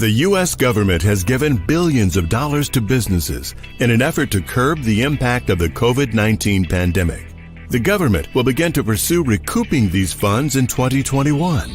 The U.S. government has given billions of dollars to businesses in an effort to curb the impact of the COVID-19 pandemic. The government will begin to pursue recouping these funds in 2021.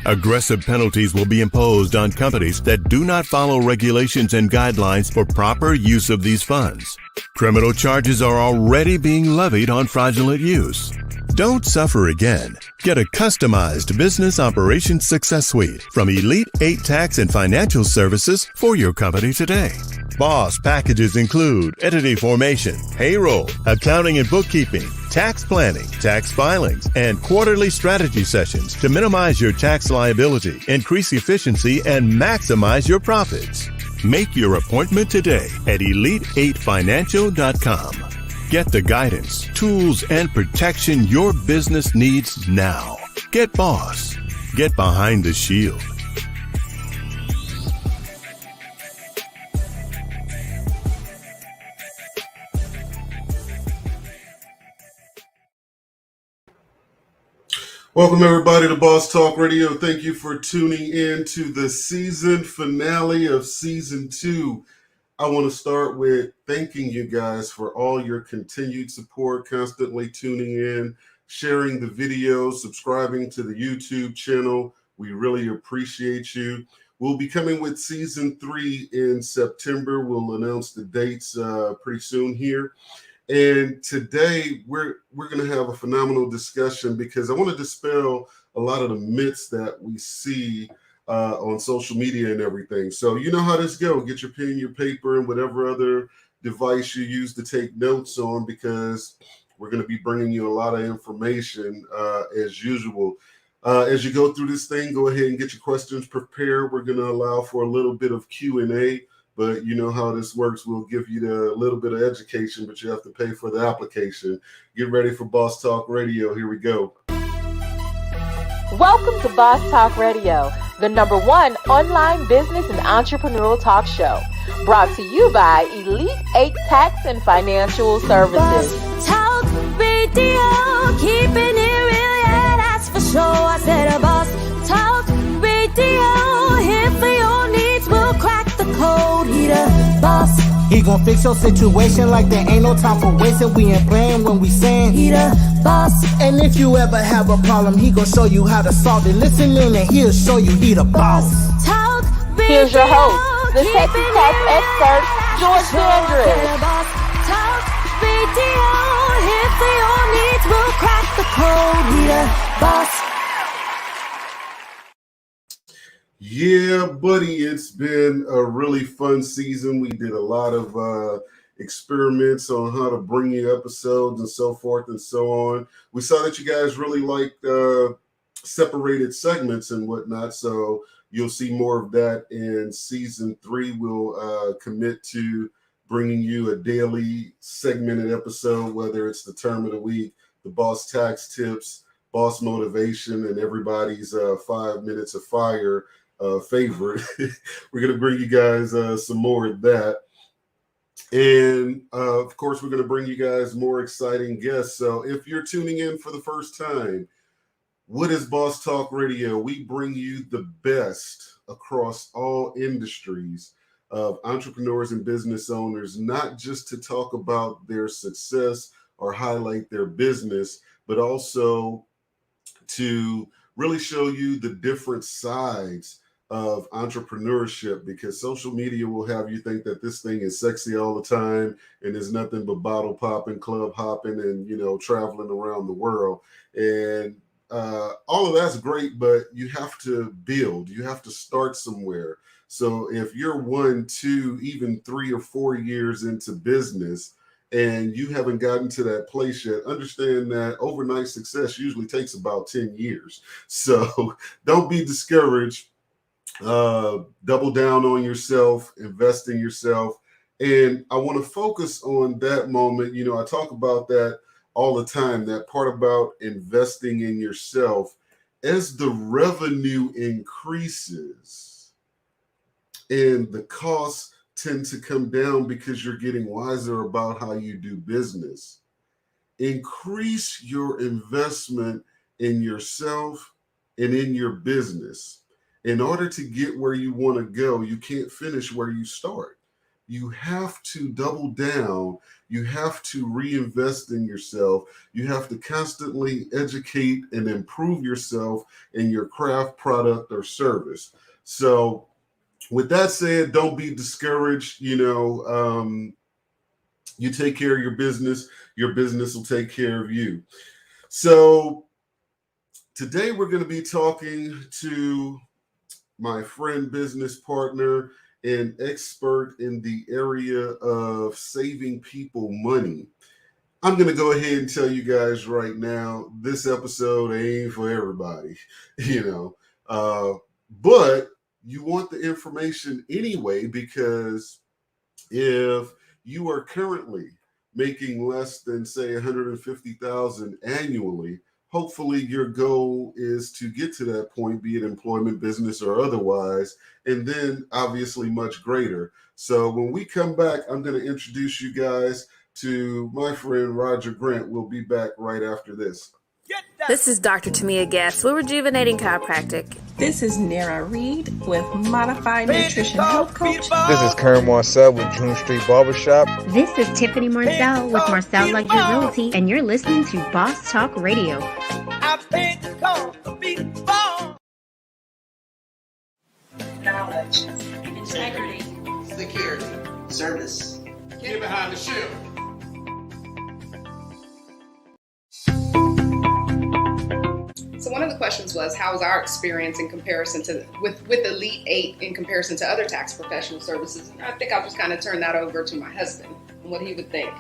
Aggressive penalties will be imposed on companies that do not follow regulations and guidelines for proper use of these funds. Criminal charges are already being levied on fraudulent use. Don't suffer again. Get a customized business operations success suite from Elite 8 Tax and Financial Services for your company today. BOSS packages include entity formation, payroll, accounting and bookkeeping, tax planning, tax filings, and quarterly strategy sessions to minimize your tax liability, increase efficiency, and maximize your profits. Make your appointment today at elite8financial.com. Get the guidance, tools, and protection your business needs now. Get BOSS. Get behind the shield. Welcome, everybody, to Boss Talk Radio. Thank you for tuning in to the season finale of Season 2. I want to start with thanking you guys for all your continued support, constantly tuning in, sharing the videos, subscribing to the YouTube channel. We really appreciate you. We'll be coming with Season 3 in September. We'll announce the dates pretty soon here. And today we're going to have a phenomenal discussion because I want to dispel a lot of the myths that we see on social media and everything. So you know how this goes. Get your pen, your paper, and whatever other device you use to take notes on, because we're going to be bringing you a lot of information as usual. As you go through this thing, go ahead and get your questions prepared. We're going to allow for a little bit of Q&A. But you know how this works. We'll give you a little bit of education, but you have to pay for the application. Get ready for Boss Talk Radio. Here we go. Welcome to Boss Talk Radio, the #1 online business and entrepreneurial talk show. Brought to you by Elite 8 Tax and Financial Services. Boss Talk Radio, keeping it real, yeah, that's for sure. I said a Boss Talk Radio, here for your needs, we'll crack the code. He the boss. He gon' fix your situation like there ain't no time for wasting. We ain't playing when we saying He the boss. And if you ever have a problem, he gon' show you how to solve it. Listen in and he'll show you he the boss. Talk Here's your host, the Texas tax expert, George Andrews. Talk Radio, here for your needs, we'll crack the code. He the boss. Yeah, buddy, it's been a really fun season. We did a lot of experiments on how to bring you episodes and so forth and so on. We saw that you guys really liked separated segments and whatnot, so you'll see more of that in Season 3. We'll commit to bringing you a daily segmented episode, whether it's the term of the week, the boss tax tips, boss motivation, and everybody's 5 minutes of fire favorite. We're going to bring you guys some more of that. And of course, we're going to bring you guys more exciting guests. So if you're tuning in for the first time, what is Boss Talk Radio? We bring you the best across all industries of entrepreneurs and business owners, not just to talk about their success or highlight their business, but also to really show you the different sides of entrepreneurship, because social media will have you think that this thing is sexy all the time and there's nothing but bottle popping, club hopping, and traveling around the world. And all of that's great, but you have to build. You have to start somewhere. So if you're 1, 2, even 3 or 4 years into business and you haven't gotten to that place yet, understand that overnight success usually takes about 10 years. So don't be discouraged. Double down on yourself, invest in yourself. And I want to focus on that moment. I talk about that all the time, that part about investing in yourself. As the revenue increases and the costs tend to come down because you're getting wiser about how you do business, increase your investment in yourself and in your business. In order to get where you want to go, you can't finish where you start. You have to double down. You have to reinvest in yourself. You have to constantly educate and improve yourself in your craft, product, or service. So, with that said, don't be discouraged. You take care of your business will take care of you. So, today we're going to be talking to my friend, business partner, and expert in the area of saving people money. I'm going to go ahead and tell you guys right now, this episode ain't for everybody, but you want the information anyway, because if you are currently making less than, say, $150,000 annually, hopefully your goal is to get to that point, be it employment, business, or otherwise, and then obviously much greater. So when we come back, I'm going to introduce you guys to my friend Roger Grant. We'll be back right after this. This is Dr. Tamia Gass with Rejuvenating Chiropractic. This is Nara Reed with Modified Nutrition Health Coach. This is Karen Marcel with June Street Barbershop. This is Tiffany Marcel with Marcel Luxury Realty, and you're listening to Boss Talk Radio. Knowledge, integrity, security, service. Get behind the shield. So one of the questions was, how was our experience in comparison to with Elite 8 in comparison to other tax professional services? And I think I'll just kind of turn that over to my husband and what he would think.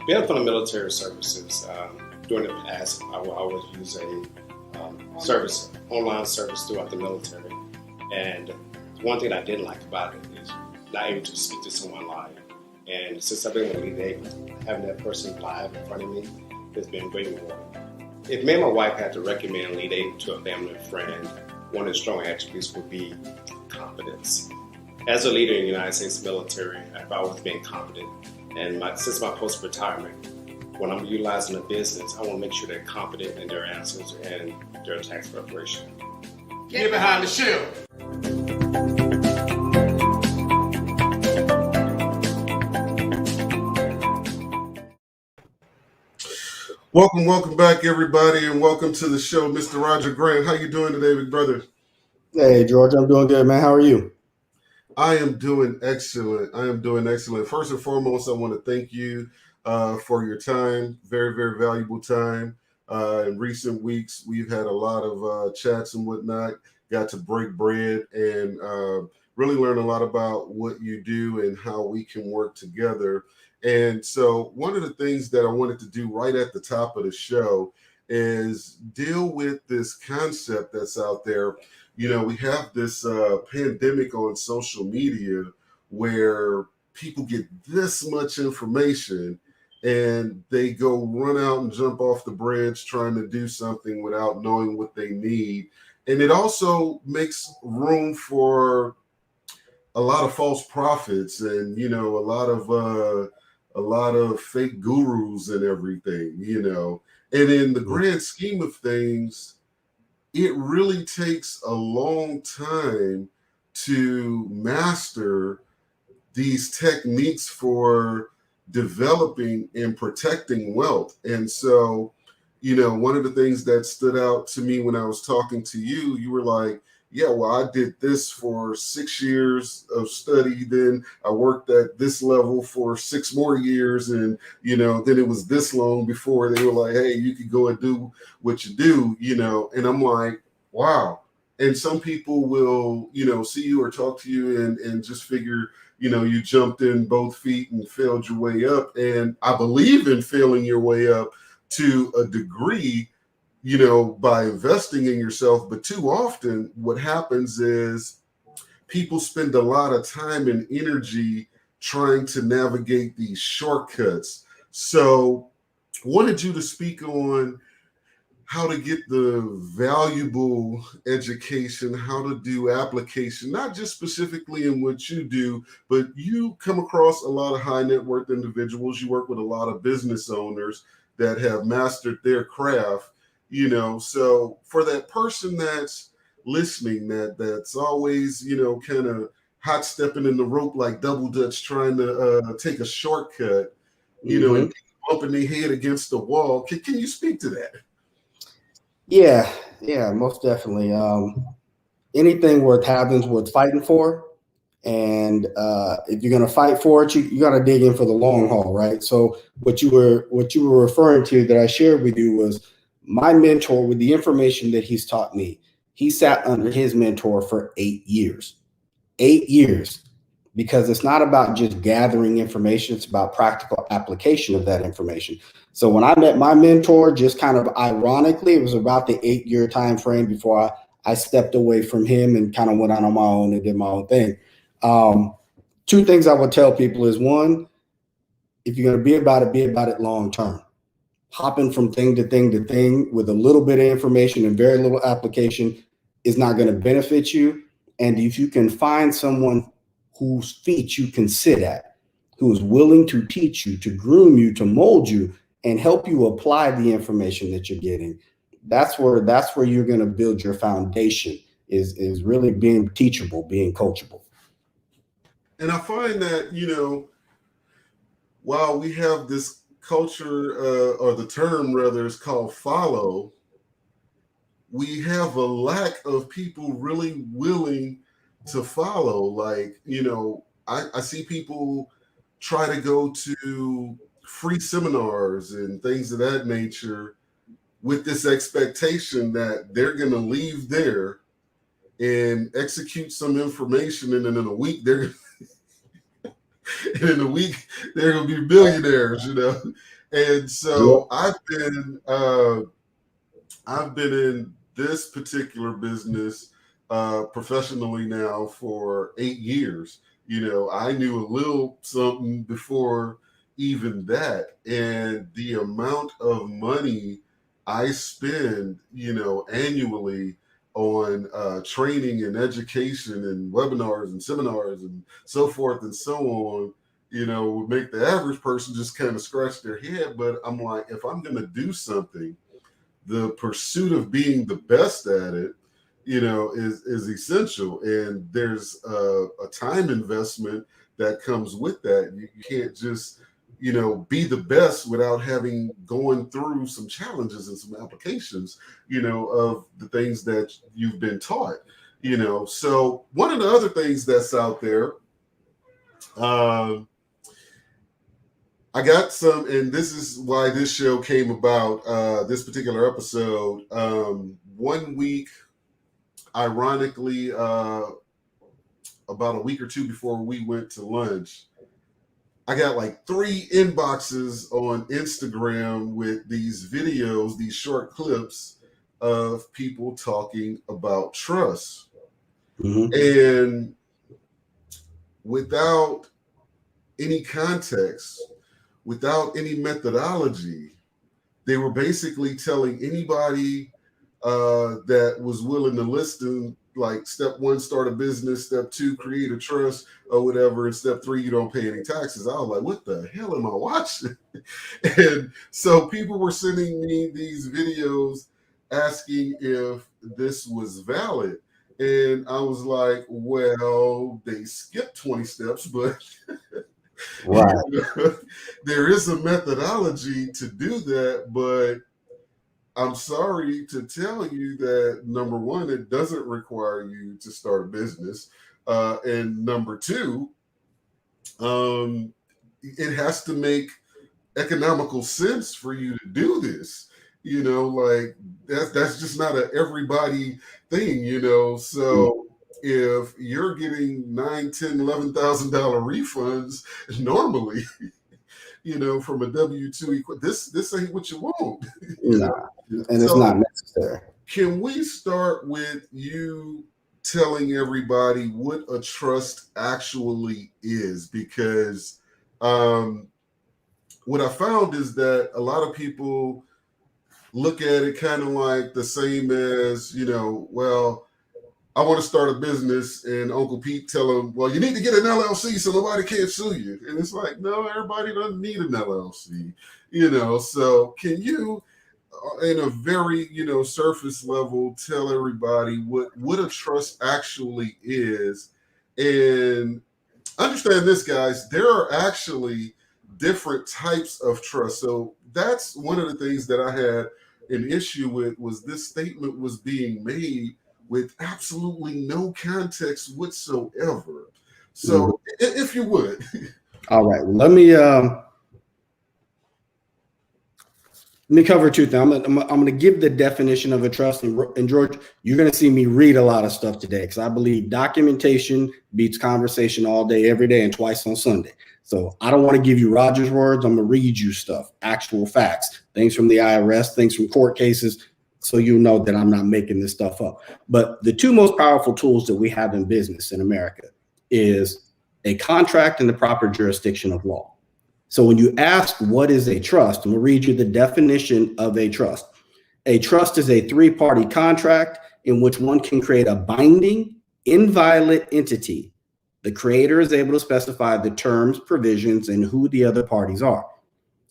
Being from the military services, during the past, I would always use a online service throughout the military. And one thing I didn't like about it is not able to speak to someone live. And since I've been with Elite 8, having that person live in front of me has been great rewarding. If me and my wife had to recommend Elite 8 to a family or friend, one of the strong attributes would be competence. As a leader in the United States military, I've always been competent. And since my post-retirement, when I'm utilizing a business, I want to make sure they're competent in their answers and their tax preparation. Get behind the shield. Welcome back, everybody, and welcome to the show, Mr. Roger Grant. How you doing today, big brother? Hey, George, I'm doing good, man. How are you? I am doing excellent. First and foremost, I want to thank you for your time. Very, very valuable time. In recent weeks, we've had a lot of chats and whatnot. Got to break bread and really learn a lot about what you do and how we can work together. And so one of the things that I wanted to do right at the top of the show is deal with this concept that's out there. You know, we have this pandemic on social media where people get this much information and they go run out and jump off the bridge trying to do something without knowing what they need. And it also makes room for a lot of false prophets and, you know, a lot of fake gurus and everything, you know. And in the grand scheme of things, it really takes a long time to master these techniques for developing and protecting wealth. And so, you know, one of the things that stood out to me when I was talking to you, you were like, yeah, well, I did this for 6 years of study. Then I worked at this level for 6 more years. And, you know, then it was this long before they were like, hey, you could go and do what you do, you know. And I'm like, wow. And some people will, you know, see you or talk to you and just figure, you know, you jumped in both feet and failed your way up. And I believe in failing your way up to a degree, you know, by investing in yourself. But too often what happens is people spend a lot of time and energy trying to navigate these shortcuts. So wanted you to speak on how to get the valuable education, how to do application, not just specifically in what you do, but you come across a lot of high net worth individuals. You work with a lot of business owners that have mastered their craft, you know. So for that person that's listening that's always, kind of hot stepping in the rope like double dutch, trying to take a shortcut, and bumping their head against the wall. Can you speak to that? Yeah, most definitely. Anything worth having is worth fighting for. And if you're going to fight for it, you got to dig in for the long haul, right? So what you were referring to that I shared with you was my mentor, with the information that he's taught me. He sat under his mentor for 8 years. 8 years, because it's not about just gathering information, it's about practical application of that information. So when I met my mentor, just kind of ironically, it was about the 8-year time frame before I stepped away from him and kind of went out on my own and did my own thing. 2 things I would tell people is, one, if you're going to be about it long term. Hopping from thing to thing to thing with a little bit of information and very little application is not going to benefit you. And if you can find someone whose feet you can sit at, who is willing to teach you, to groom you, to mold you, and help you apply the information that you're getting, that's where you're going to build your foundation, is really being teachable, being coachable. And I find that, while we have this culture, or the term rather, is called follow, we have a lack of people really willing to follow. Like, I see people try to go to free seminars and things of that nature with this expectation that they're going to leave there and execute some information, and then in a week they're going to be billionaires, And so I've been in this particular business professionally now for 8 years. I knew a little something before even that, and the amount of money I spend, annually on training and education and webinars and seminars and so forth and so on, would make the average person just kind of scratch their head. But I'm like, if I'm going to do something, the pursuit of being the best at it, is essential. And there's a time investment that comes with that. You can't just, be the best without having going through some challenges and some applications, of the things that you've been taught, So one of the other things that's out there, I got some, and this is why this show came about, this particular episode. 1 week, ironically, about a week or 2 before we went to lunch, I got like 3 inboxes on Instagram with these videos, these short clips of people talking about trust. And without any context, without any methodology, they were basically telling anybody that was willing to listen, like, step 1, start a business, step 2, create a trust or whatever, and step 3, you don't pay any taxes. I was like, what the hell am I watching? And so people were sending me these videos asking if this was valid. And I was like, well, they skipped 20 steps, but right. There is a methodology to do that, but I'm sorry to tell you that, number 1, it doesn't require you to start a business. And number 2, it has to make economical sense for you to do this. Like that's just not a everybody thing, So if you're getting $9,000, $10,000, $11,000 refunds normally, from a W-2, this ain't what you want. And it's not necessary. Can we start with you telling everybody what a trust actually is? Because what I found is that a lot of people look at it kind of like the same as, well, I want to start a business, and Uncle Pete tell him, well, you need to get an LLC so nobody can't sue you. And it's like, no, everybody doesn't need an LLC, So can you in a very, surface level, tell everybody what a trust actually is. And understand this, guys, there are actually different types of trust. So that's one of the things that I had an issue with, was this statement was being made with absolutely no context whatsoever. So if you would. All right, let me cover two things. I'm going to give the definition of a trust. And George, you're going to see me read a lot of stuff today, because I believe documentation beats conversation all day, every day, and twice on Sunday. So I don't want to give you Roger's words. I'm going to read you stuff, actual facts, things from the IRS, things from court cases, so you know that I'm not making this stuff up. But the two most powerful tools that we have in business in America is a contract and the proper jurisdiction of law. So when you ask what is a trust, I'm going to read you the definition of a trust. A trust is a three-party contract in which one can create a binding, inviolate entity. The creator is able to specify the terms, provisions, and who the other parties are.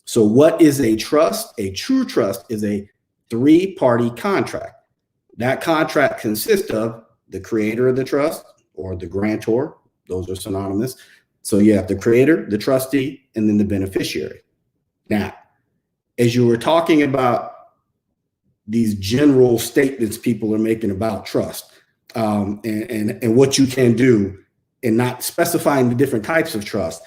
So what is a trust? A true trust is a three-party contract. That contract consists of the creator of the trust or the grantor. Those are synonymous. So you have the creator, the trustee, and then the beneficiary. Now, as you were talking about these general statements people are making about trust, and what you can do, and not specifying the different types of trust,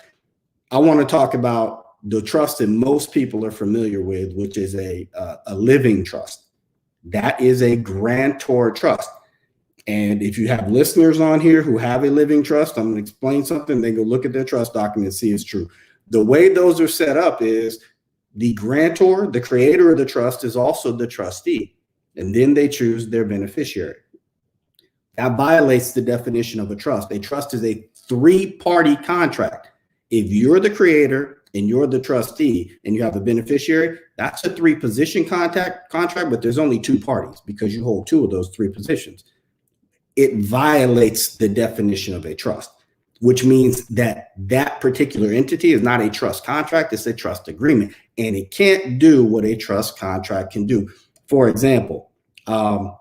I want to talk about the trust that most people are familiar with, which is a living trust. That is a grantor trust. And if you have listeners on here who have a living trust, I'm going to explain something. They go look at their trust document and see it's true. The way those are set up is the grantor, the creator of the trust, is also the trustee. And then they choose their beneficiary. That violates the definition of a trust. A trust is a three-party contract. If you're the creator and you're the trustee and you have a beneficiary, that's a three-position contract, but there's only two parties because you hold two of those three positions. It violates the definition of a trust, which means that that particular entity is not a trust contract, it's a trust agreement, and it can't do what a trust contract can do. For example,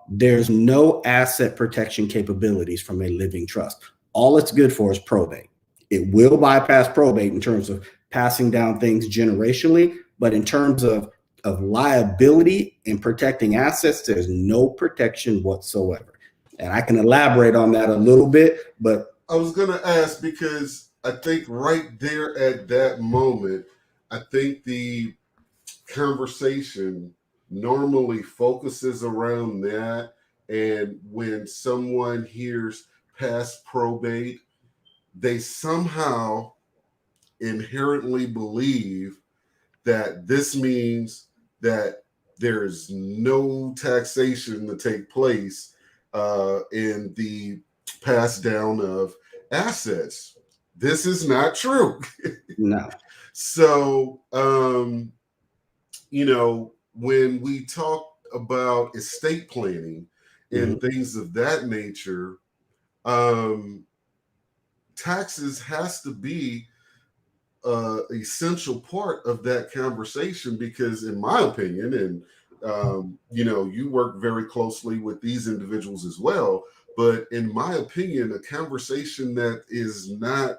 there's no asset protection capabilities from a living trust. All it's good for is probate. It will bypass probate in terms of passing down things generationally, but in terms of liability and protecting assets, there's no protection whatsoever. And I can elaborate on that a little bit, but I was going to ask, because I think right there at that moment, I think the conversation normally focuses around that. And when someone hears past probate, they somehow inherently believe that this means that there's no taxation to take place in the pass down of assets. This is not true. No. So, when we talk about estate planning and things of that nature, taxes has to be an essential part of that conversation, because in my opinion, and you work very closely with these individuals as well, but in my opinion, a conversation that is not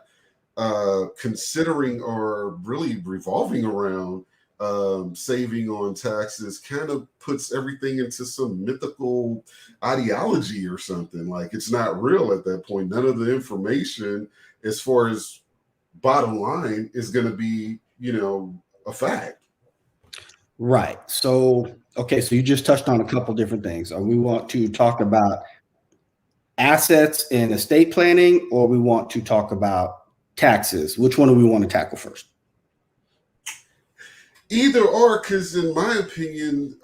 considering or really revolving around saving on taxes kind of puts everything into some mythical ideology or something. Like, it's not real at that point. None of the information, as far as bottom line, is going to be, a fact. Right. So, okay. So you just touched on a couple different things. We want to talk about assets and estate planning, or we want to talk about taxes. Which one do we want to tackle first? Either or, because in my opinion,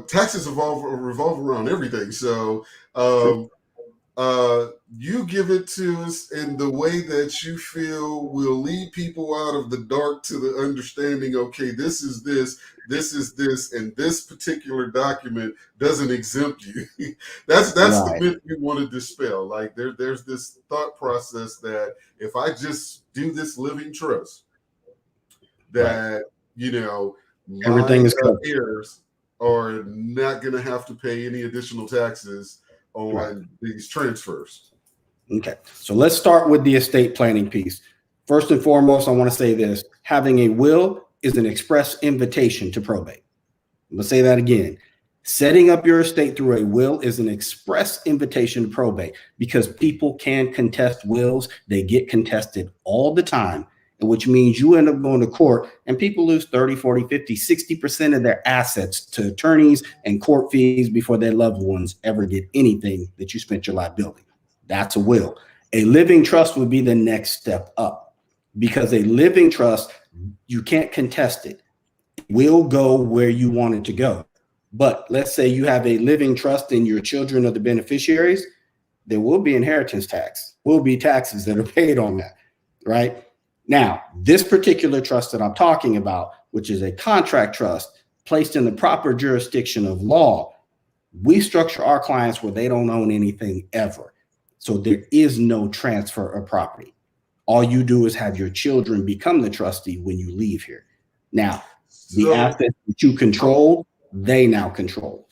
taxes revolve around everything. So you give it to us in the way that you feel will lead people out of the dark to the understanding, okay, this is this, and this particular document doesn't exempt you. That's right. The myth we want to dispel. Like, there's this thought process that if I just do this living trust, that, everything is heirs are not going to have to pay any additional taxes on these transfers. Okay, so let's start with the estate planning piece. First and foremost, I want to say this: having a will is an express invitation to probate. I'm going to say that again. Setting up your estate through a will is an express invitation to probate, because people can contest wills. They get contested all the time, which means you end up going to court and people lose 30, 40, 50, 60% of their assets to attorneys and court fees before their loved ones ever get anything that you spent your liability. That's a will. A living trust would be the next step up, because a living trust, you can't contest it. It will go where you want it to go. But let's say you have a living trust and your children are the beneficiaries, there will be inheritance tax, will be taxes that are paid on that, right? Now, this particular trust that I'm talking about, which is a contract trust placed in the proper jurisdiction of law, we structure our clients where they don't own anything ever. So there is no transfer of property. All you do is have your children become the trustee when you leave here. Now, the assets that you control, they now control.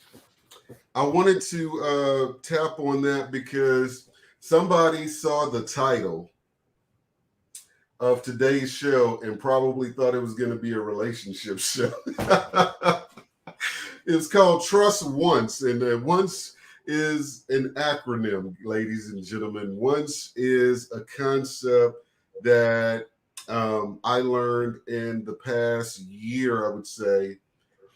I wanted to tap on that because somebody saw the title of today's show and probably thought it was going to be a relationship show. It's called Trust Once, and once is an acronym, ladies and gentlemen. Once is a concept that I learned in the past year, I would say,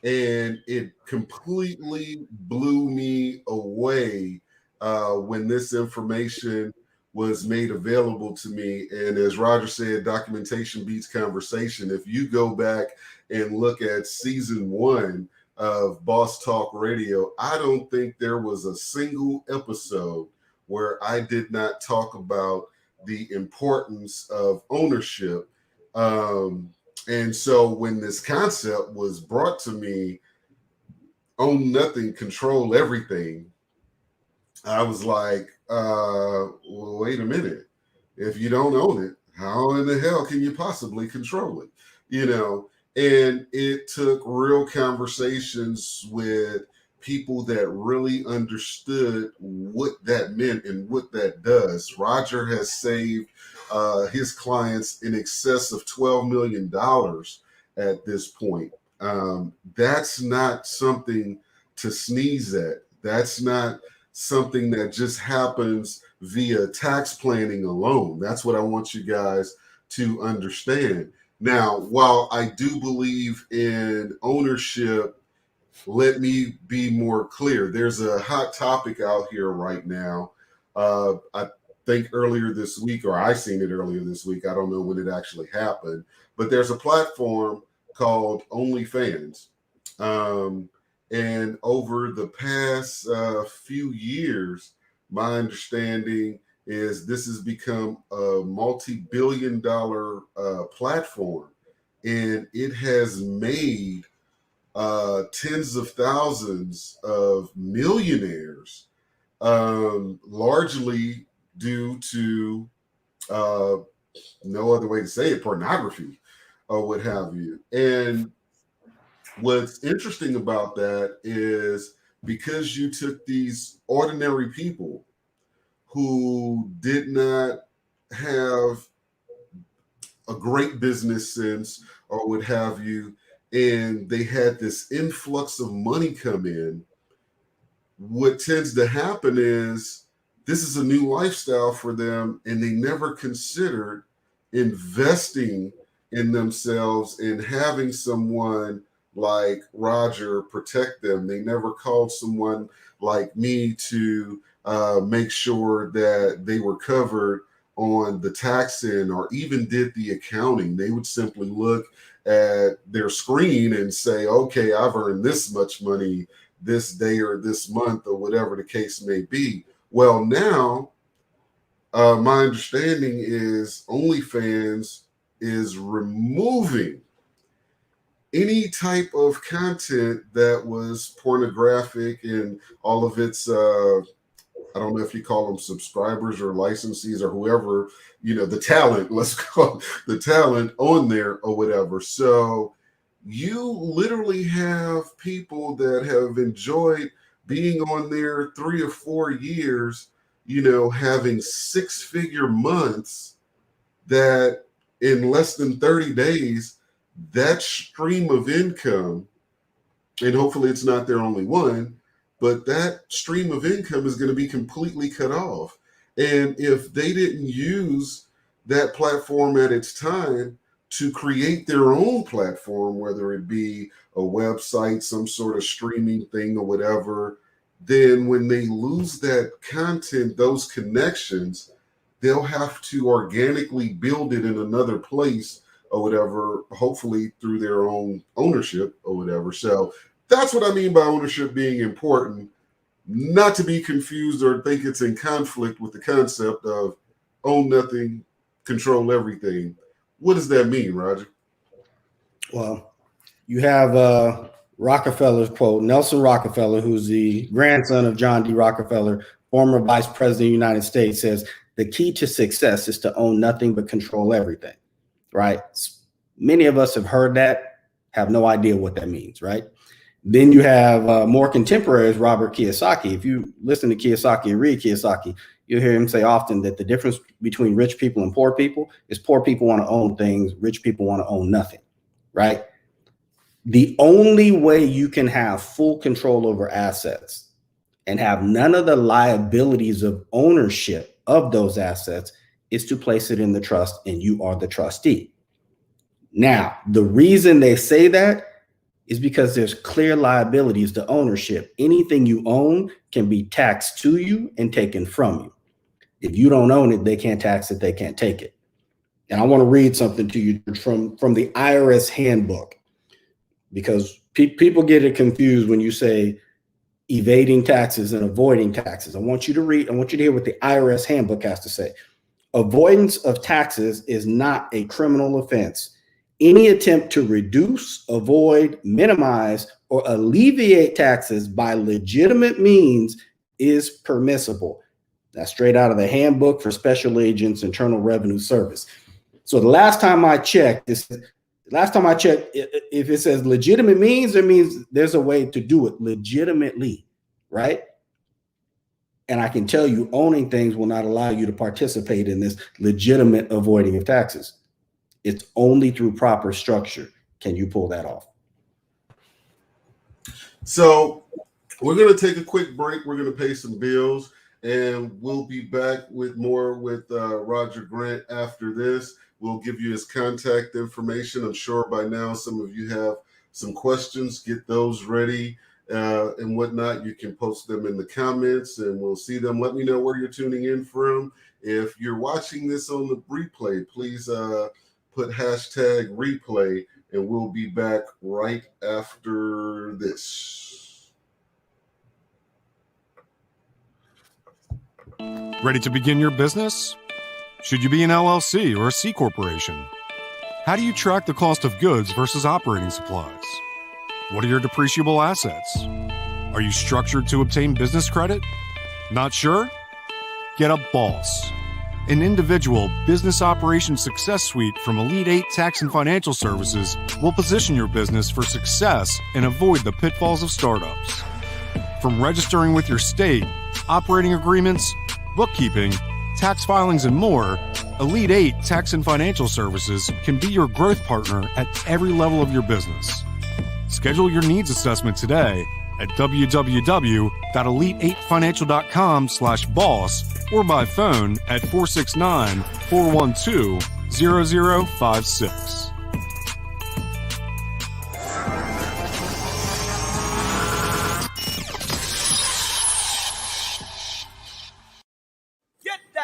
and it completely blew me away when this information was made available to me. And as Roger said, documentation beats conversation. If you go back and look at season 1 of Boss Talk Radio, I don't think there was a single episode where I did not talk about the importance of ownership. And so when this concept was brought to me, own nothing, control everything, I was like, well, wait a minute. If you don't own it, how in the hell can you possibly control it? You know, and it took real conversations with people that really understood what that meant and what that does. Roger has saved his clients in excess of $12 million at this point. That's not something to sneeze at. That's not something that just happens via tax planning alone. That's what I want you guys to understand. Now, while I do believe in ownership, let me be more clear. There's a hot topic out here right now. I think earlier this week, or I seen it earlier this week, I don't know when it actually happened, but there's a platform called OnlyFans. And over the past few years, my understanding is this has become a multi-billion-dollar platform, and it has made tens of thousands of millionaires, largely due to no other way to say it, pornography or what have you. And what's interesting about that is because you took these ordinary people who did not have a great business sense or what have you, and they had this influx of money come in, what tends to happen is this is a new lifestyle for them, and they never considered investing in themselves and having someone like Roger protect them. They never called someone like me to make sure that they were covered on the tax end or even did the accounting. They would simply look at their screen and say, okay, I've earned this much money this day or this month or whatever the case may be. Well, now my understanding is OnlyFans is removing any type of content that was pornographic and all of its I don't know if you call them subscribers or licensees or whoever, you know, the talent, let's call the talent on there or whatever. So you literally have people that have enjoyed being on there 3 or 4 years, having 6-figure months that in less than 30 days, that stream of income, and hopefully it's not their only one, but that stream of income is going to be completely cut off. And if they didn't use that platform at its time to create their own platform, whether it be a website, some sort of streaming thing or whatever, then when they lose that content, those connections, they'll have to organically build it in another place or whatever, hopefully through their own ownership or whatever. So that's what I mean by ownership being important, not to be confused or think it's in conflict with the concept of own nothing, control everything. What does that mean, Roger? Well, you have Rockefeller's quote, Nelson Rockefeller, who's the grandson of John D. Rockefeller, former vice president of the United States, says the key to success is to own nothing but control everything, right? Many of us have heard that, have no idea what that means, right? Then you have more contemporaries, Robert Kiyosaki. If you listen to Kiyosaki and read Kiyosaki, you'll hear him say often that the difference between rich people and poor people is poor people want to own things, rich people want to own nothing, right? The only way you can have full control over assets and have none of the liabilities of ownership of those assets is to place it in the trust, and you are the trustee. Now, the reason they say that is because there's clear liabilities to ownership. Anything you own can be taxed to you and taken from you. If you don't own it, they can't tax it, they can't take it. And I want to read something to you from the IRS handbook, because people get it confused when you say evading taxes and avoiding taxes. I want you to hear what the IRS handbook has to say. Avoidance of taxes is not a criminal offense. Any attempt to reduce, avoid, minimize, or alleviate taxes by legitimate means is permissible. That's straight out of the handbook for special agents, Internal Revenue Service. So the last time I checked, if it says legitimate means, it means there's a way to do it legitimately, right? And I can tell you, owning things will not allow you to participate in this legitimate avoiding of taxes. It's only through proper structure can you pull that off. So we're going to take a quick break. We're going to pay some bills, and we'll be back with more with Roger Grant after this. We'll give you his contact information. I'm sure by now some of you have some questions. Get those ready and whatnot. You can post them in the comments, and we'll see them. Let me know where you're tuning in from. If you're watching this on the replay, please put hashtag replay, and we'll be back right after this. Ready to begin your business? Should you be an LLC or a C corporation? How do you track the cost of goods versus operating supplies? What are your depreciable assets? Are you structured to obtain business credit? Not sure? Get a boss. An individual business operations success suite from Elite 8 Tax and Financial Services will position your business for success and avoid the pitfalls of startups. From registering with your state, operating agreements, bookkeeping, tax filings, and more, Elite 8 Tax and Financial Services can be your growth partner at every level of your business. Schedule your needs assessment today at www.elite8financial.com/boss or by phone at 469-412-0056.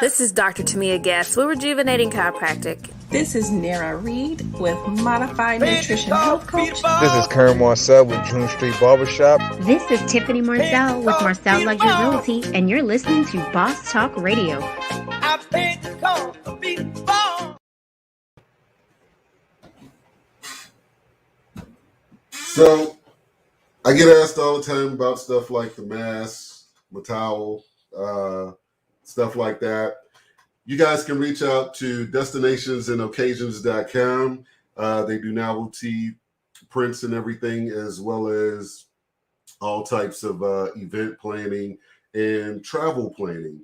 This is Dr. Tamia Guest with Rejuvenating Chiropractic. This is Nara Reed with Modified Nutrition Health Coach. This is Kern Marcel with June Street Barbershop. This is Tiffany Marcel with Marcel Luxury Realty, and you're listening to Boss Talk Radio. So I get asked all the time about stuff like the mask, my towel, stuff like that. You guys can reach out to destinationsandoccasions.com. They do novelty prints and everything, as well as all types of event planning and travel planning.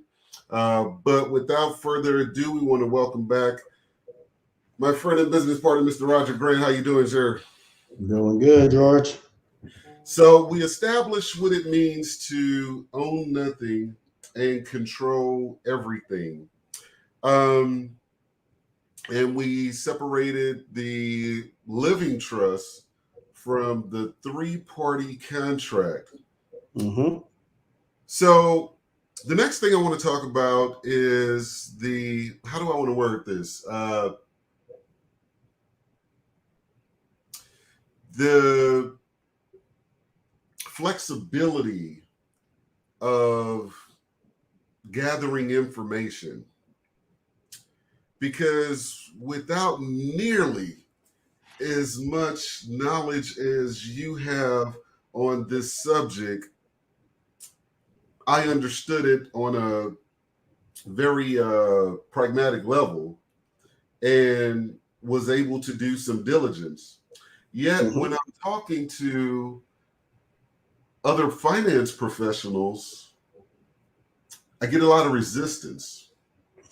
But without further ado, we want to welcome back my friend and business partner, Mr. Roger Grant. How you doing, sir? Doing good, George. So we established what it means to own nothing and control everything. And we separated the living trust from the three-party contract. Mm-hmm. So the next thing I want to talk about is how do I want to word this? The flexibility of gathering information, because without nearly as much knowledge as you have on this subject, I understood it on a very pragmatic level and was able to do some diligence. Yet when I'm talking to other finance professionals, I get a lot of resistance.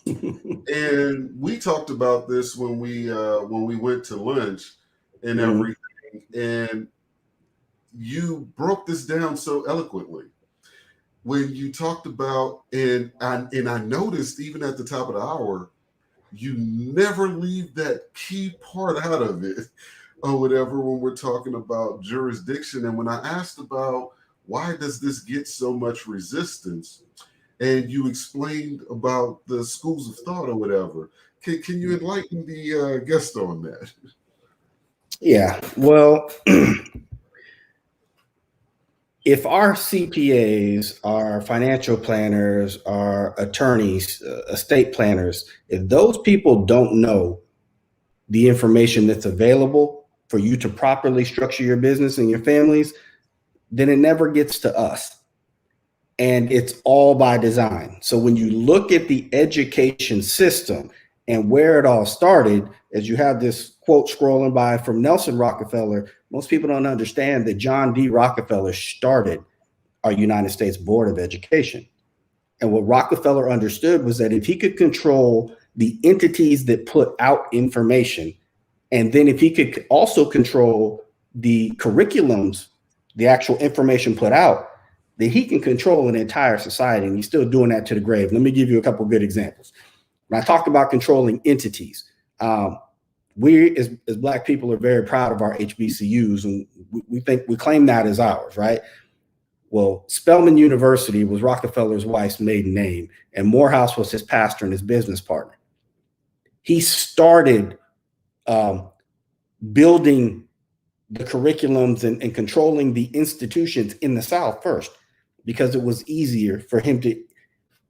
And we talked about this when we went to lunch and everything, and you broke this down so eloquently when you talked about, and I noticed even at the top of the hour, you never leave that key part out of it or whatever when we're talking about jurisdiction. And when I asked about why does this get so much resistance, and you explained about the schools of thought or whatever, can you enlighten the guest on that? Yeah, well, if our CPAs, our financial planners, our attorneys, estate planners, if those people don't know the information that's available for you to properly structure your business and your families, then it never gets to us. And it's all by design. So when you look at the education system and where it all started, as you have this quote scrolling by from Nelson Rockefeller, most people don't understand that John D. Rockefeller started our United States Board of Education. And what Rockefeller understood was that if he could control the entities that put out information, and then if he could also control the curriculums, the actual information put out, then he can control an entire society, and he's still doing that to the grave. Let me give you a couple of good examples. When I talked about controlling entities, we as Black people are very proud of our HBCUs, and we claim that as ours, right? Well, Spelman University was Rockefeller's wife's maiden name, and Morehouse was his pastor and his business partner. He started building the curriculums and controlling the institutions in the South first, because it was easier for him to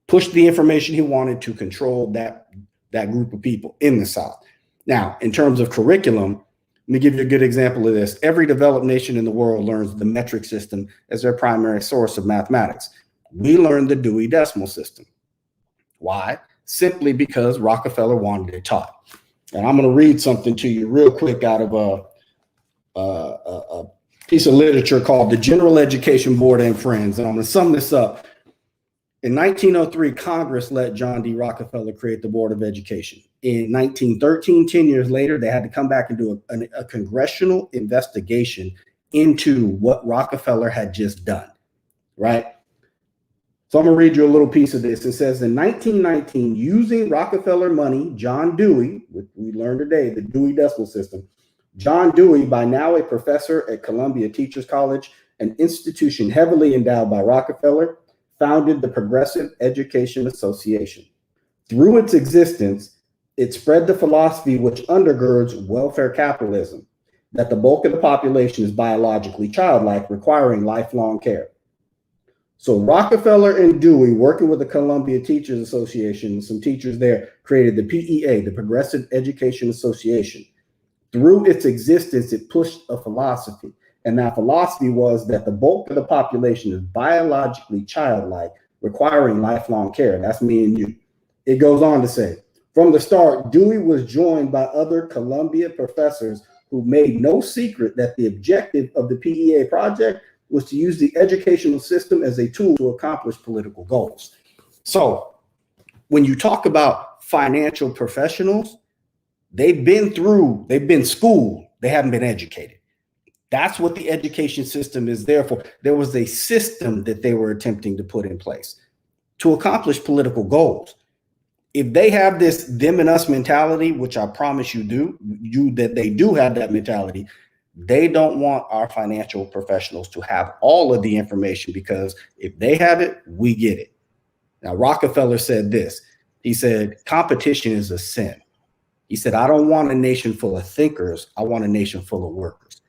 push the information he wanted to control that group of people in the South. Now, in terms of curriculum, let me give you a good example of this. Every developed nation in the world learns the metric system as their primary source of mathematics. We learned the Dewey Decimal System. Why? Simply because Rockefeller wanted it taught. And I'm going to read something to you real quick out of a piece of literature called The General Education Board and Friends. And I'm going to sum this up. In 1903, Congress let John D. Rockefeller create the Board of Education. In 1913, 10 years later, they had to come back and do a congressional investigation into what Rockefeller had just done, right? So I'm going to read you a little piece of this. It says, in 1919, using Rockefeller money, John Dewey, which we learned today, the Dewey Decimal System, John Dewey, by now a professor at Columbia Teachers College, an institution heavily endowed by Rockefeller, founded the Progressive Education Association. Through its existence, it spread the philosophy which undergirds welfare capitalism, that the bulk of the population is biologically childlike, requiring lifelong care. So Rockefeller and Dewey, working with the Columbia Teachers Association, some teachers there, created the PEA, the Progressive Education Association. Through its existence, it pushed a philosophy. And that philosophy was that the bulk of the population is biologically childlike, requiring lifelong care. That's me and you. It goes on to say, from the start, Dewey was joined by other Columbia professors who made no secret that the objective of the PEA project was to use the educational system as a tool to accomplish political goals. So when you talk about financial professionals, they've been schooled, they haven't been educated. That's what the education system is there for. There was a system that they were attempting to put in place to accomplish political goals. If they have this them and us mentality, which I promise that they do have that mentality, they don't want our financial professionals to have all of the information, because if they have it, we get it. Now, Rockefeller said this. He said, competition is a sin. He said, I don't want a nation full of thinkers. I want a nation full of workers,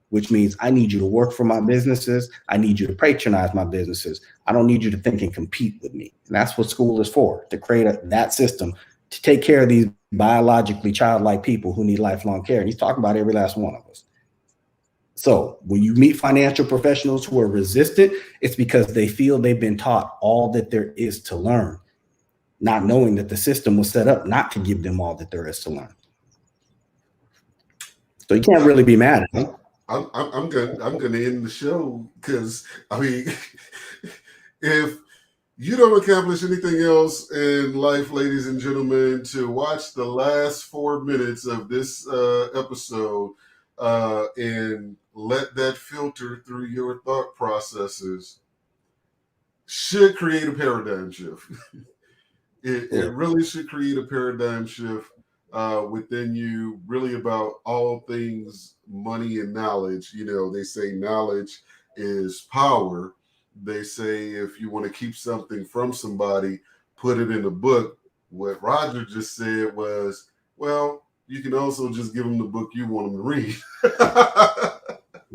which means I need you to work for my businesses. I need you to patronize my businesses. I don't need you to think and compete with me. And that's what school is for, to create that system to take care of these biologically childlike people who need lifelong care. And he's talking about every last one of us. So when you meet financial professionals who are resistant, it's because they feel they've been taught all that there is to learn, not knowing that the system was set up not to give them all that there is to learn. So you can't really be mad at them. I'm gonna end the show, because I mean, if you don't accomplish anything else in life, ladies and gentlemen, to watch the last 4 minutes of this episode and let that filter through your thought processes, should create a paradigm shift. It really should create a paradigm shift within you, really about all things money and knowledge. You know, they say knowledge is power. They say if you want to keep something from somebody, put it in a book. What Roger just said was, well, you can also just give them the book you want them to read.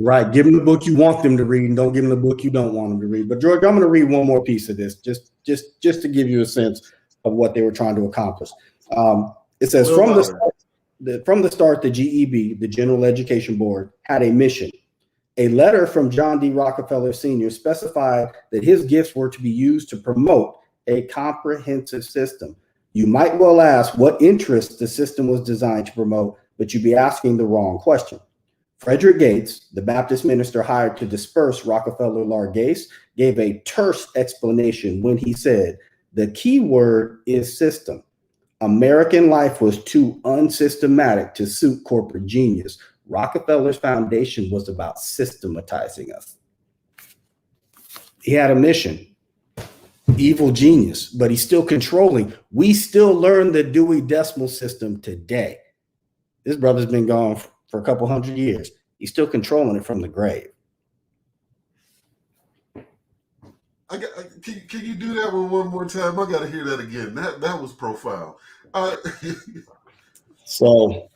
Right. Give them the book you want them to read, and don't give them the book you don't want them to read. But George, I'm going to read one more piece of this, just to give you a sense of what they were trying to accomplish. It says, from the start, the GEB, the General Education Board, had a mission. A letter from John D. Rockefeller Sr. specified that his gifts were to be used to promote a comprehensive system. You might well ask what interests the system was designed to promote, but you'd be asking the wrong question. Frederick Gates, the Baptist minister hired to disperse Rockefeller largesse, gave a terse explanation when he said, the key word is system. American life was too unsystematic to suit corporate genius. Rockefeller's foundation was about systematizing us. He had a mission, evil genius, but he's still controlling. We still learn the Dewey Decimal System today. This brother's been gone for a couple hundred years. He's still controlling it from the grave. Can you do that one more time? I got to hear that again. That was profound. So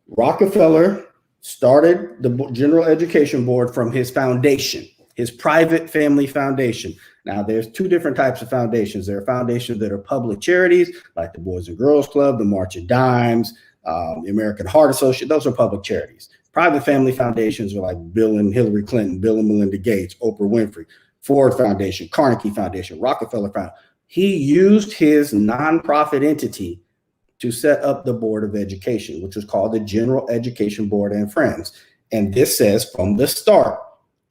Rockefeller started the General Education Board from his foundation, his private family foundation. Now, there's two different types of foundations. There are foundations that are public charities, like the Boys and Girls Club, the March of Dimes, the American Heart Association. Those are public charities. Private family foundations are like Bill and Hillary Clinton, Bill and Melinda Gates, Oprah Winfrey, Ford Foundation, Carnegie Foundation, Rockefeller Foundation. He used his nonprofit entity to set up the Board of Education, which was called the General Education Board and Friends. And this says from the start,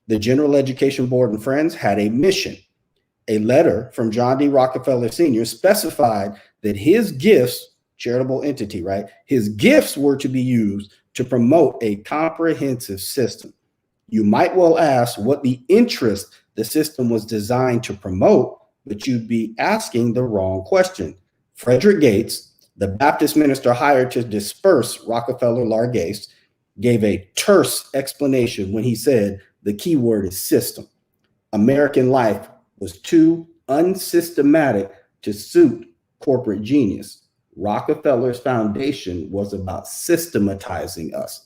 the General Education Board and Friends had a mission. A letter from John D. Rockefeller Sr. specified that his gifts, charitable entity, right? His gifts were to be used to promote a comprehensive system. You might well ask what the interest the system was designed to promote, but you'd be asking the wrong question. Frederick Gates, the Baptist minister hired to disperse Rockefeller largesse, gave a terse explanation when he said the key word is system. American life was too unsystematic to suit corporate genius. Rockefeller's foundation was about systematizing us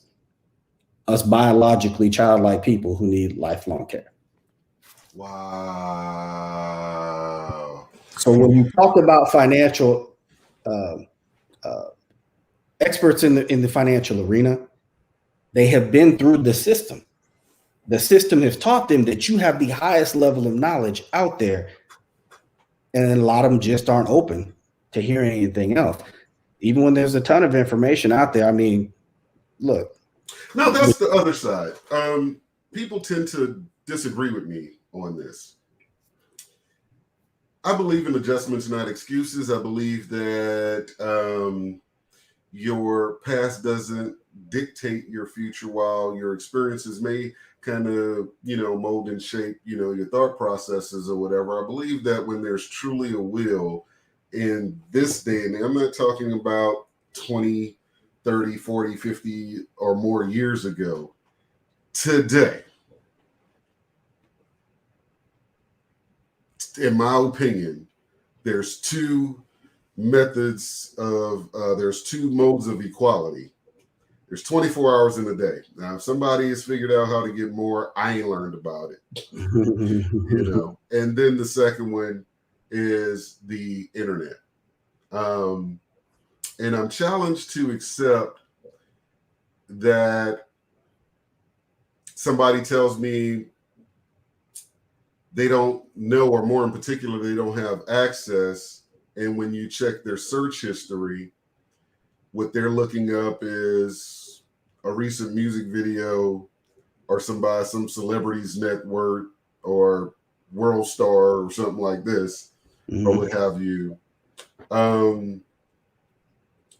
biologically childlike people who need lifelong care. Wow. So when you talk about financial experts in the financial arena, they have been through the system. The system has taught them that you have the highest level of knowledge out there, and a lot of them just aren't open to hearing anything else. Even when there's a ton of information out there, I mean, look, No, that's the other side. People tend to disagree with me on this. I believe in adjustments, not excuses. I believe that your past doesn't dictate your future, while your experiences may kind of, mold and shape, your thought processes or whatever. I believe that when there's truly a will in this day, and I'm not talking about 20, 30, 40, 50 or more years ago, today, in my opinion, there's two modes of equality. There's 24 hours in a day. Now, if somebody has figured out how to get more, I ain't learned about it. And then the second one is the internet. And I'm challenged to accept that somebody tells me they don't know, or more in particular, they don't have access. And when you check their search history, what they're looking up is a recent music video or some celebrity's net worth or world star or something like this, or what have you.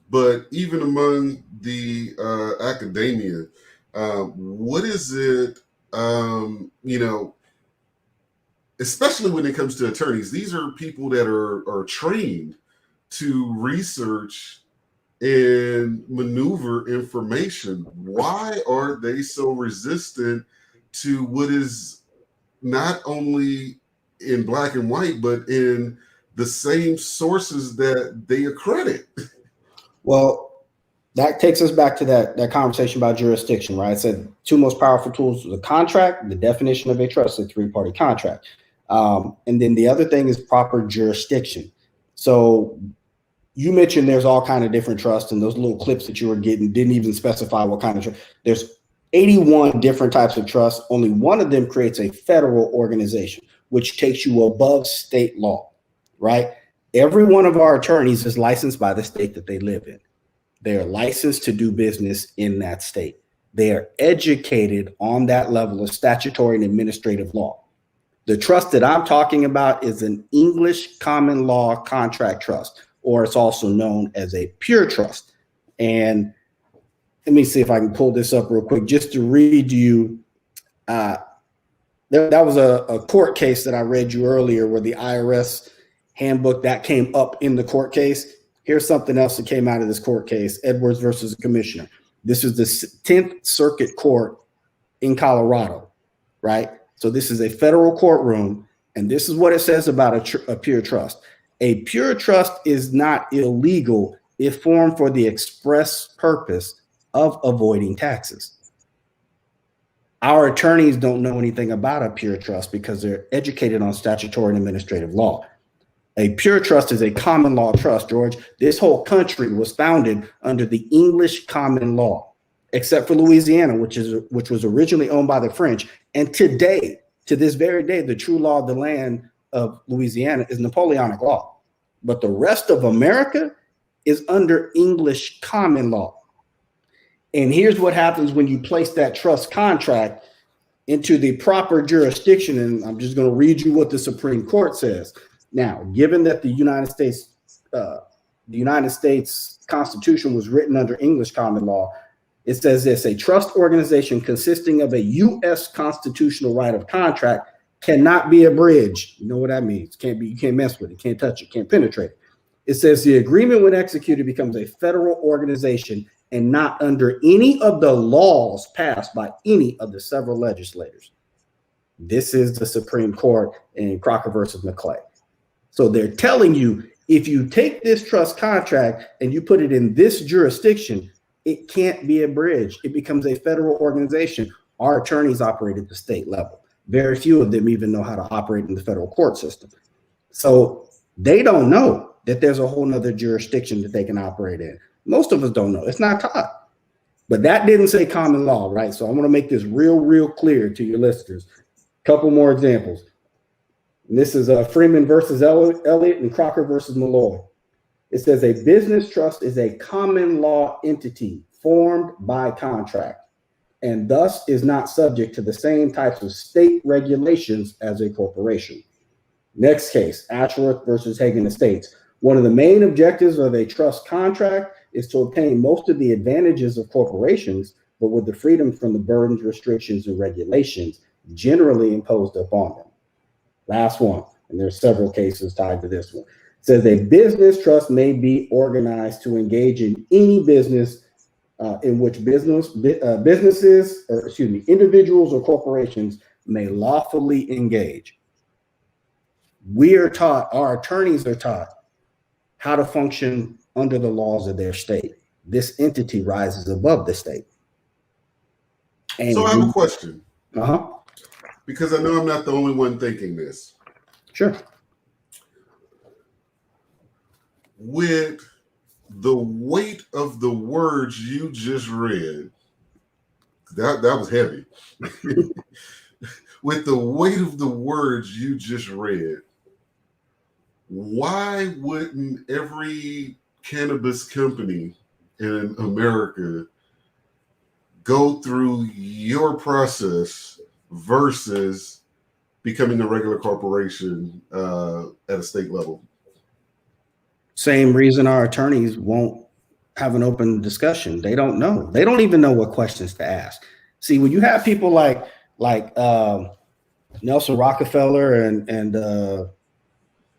But even among the academia, what is it, especially when it comes to attorneys, these are people that are trained to research and maneuver information. Why are they so resistant to what is not only in black and white, but in the same sources that they accredit? Well, that takes us back to that conversation about jurisdiction, right? I said two most powerful tools: the contract, the definition of a trusted three-party contract. And then the other thing is proper jurisdiction. So you mentioned there's all kind of different trusts, and those little clips that you were getting didn't even specify what kind of trust. There's 81 different types of trusts. Only one of them creates a federal organization, which takes you above state law, right? Every one of our attorneys is licensed by the state that they live in. They are licensed to do business in that state. They are educated on that level of statutory and administrative law. The trust that I'm talking about is an English common law contract trust, or it's also known as a pure trust. And let me see if I can pull this up real quick just to read you. That was a court case that I read you earlier, where the IRS handbook that came up in the court case. Here's something else that came out of this court case: Edwards versus the commissioner. This is the 10th Circuit Court in Colorado, right? So this is a federal courtroom, and this is what it says about a pure trust. A pure trust is not illegal if formed for the express purpose of avoiding taxes. Our attorneys don't know anything about a pure trust because they're educated on statutory and administrative law. A pure trust is a common law trust, George. This whole country was founded under the English common law, except for Louisiana, which was originally owned by the French. And today, to this very day, the true law of the land of Louisiana is Napoleonic law. But the rest of America is under English common law. And here's what happens when you place that trust contract into the proper jurisdiction. And I'm just going to read you what the Supreme Court says. Now, given that the United States Constitution was written under English common law, it says this: a trust organization consisting of a U.S. constitutional right of contract cannot be abridged. You know what that means? You can't mess with it, can't touch it, can't penetrate it. It says the agreement, when executed, becomes a federal organization and not under any of the laws passed by any of the several legislators. This is the Supreme Court in Crocker versus McClay. So they're telling you, if you take this trust contract and you put it in this jurisdiction, it can't be abridged. It becomes a federal organization. Our attorneys operate at the state level. Very few of them even know how to operate in the federal court system. So they don't know that there's a whole nother jurisdiction that they can operate in. Most of us don't know. It's not taught. But that didn't say common law, right? So I want to make this real clear to your listeners. Couple more examples. And this is Freeman versus Elliott and Crocker versus Malloy. It says a business trust is a common law entity formed by contract. and thus is not subject to the same types of state regulations as a corporation. Next case, Ashworth versus Hagen Estates. One of the main objectives of a trust contract is to obtain most of the advantages of corporations, but with the freedom from the burdens, restrictions, and regulations generally imposed upon them. Last one, and there's several cases tied to this one. It says a business trust may be organized to engage in any business in which individuals or corporations may lawfully engage. We are taught, our attorneys are taught how to function under the laws of their state. This entity rises above the state. And so I have a question. Uh-huh. Because I know I'm not the only one thinking this. Sure. With the weight of the words you just read, that was heavy. With the weight of the words you just read, why wouldn't every cannabis company in America go through your process versus becoming a regular corporation at a state level? Same reason our attorneys won't have an open discussion. They don't know. They don't even know what questions to ask. See, when you have people like Nelson Rockefeller and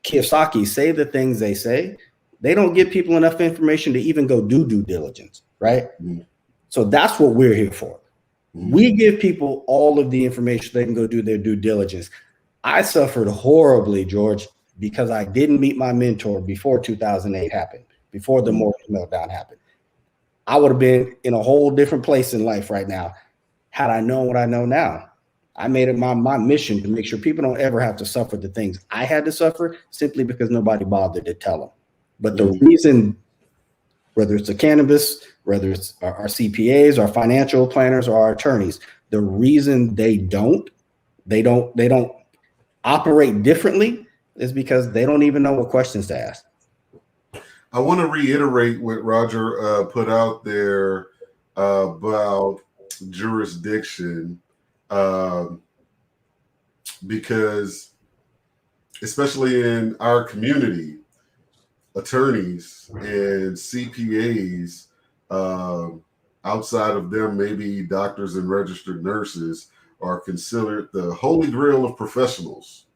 Kiyosaki say the things they say, they don't give people enough information to even go do due diligence, right? Mm-hmm. So that's what we're here for. Mm-hmm. We give people all of the information they can go do their due diligence. I suffered horribly, George, because I didn't meet my mentor before 2008 happened, before the mortgage meltdown happened. I would have been in a whole different place in life right now had I known what I know now. I made it my mission to make sure people don't ever have to suffer the things I had to suffer simply because nobody bothered to tell them. But the reason, whether it's the cannabis, whether it's our CPAs, our financial planners, or our attorneys, the reason they don't operate differently is because they don't even know what questions to ask. I want to reiterate what Roger put out there about jurisdiction, because especially in our community, attorneys and CPAs, outside of them, maybe doctors and registered nurses, are considered the holy grail of professionals.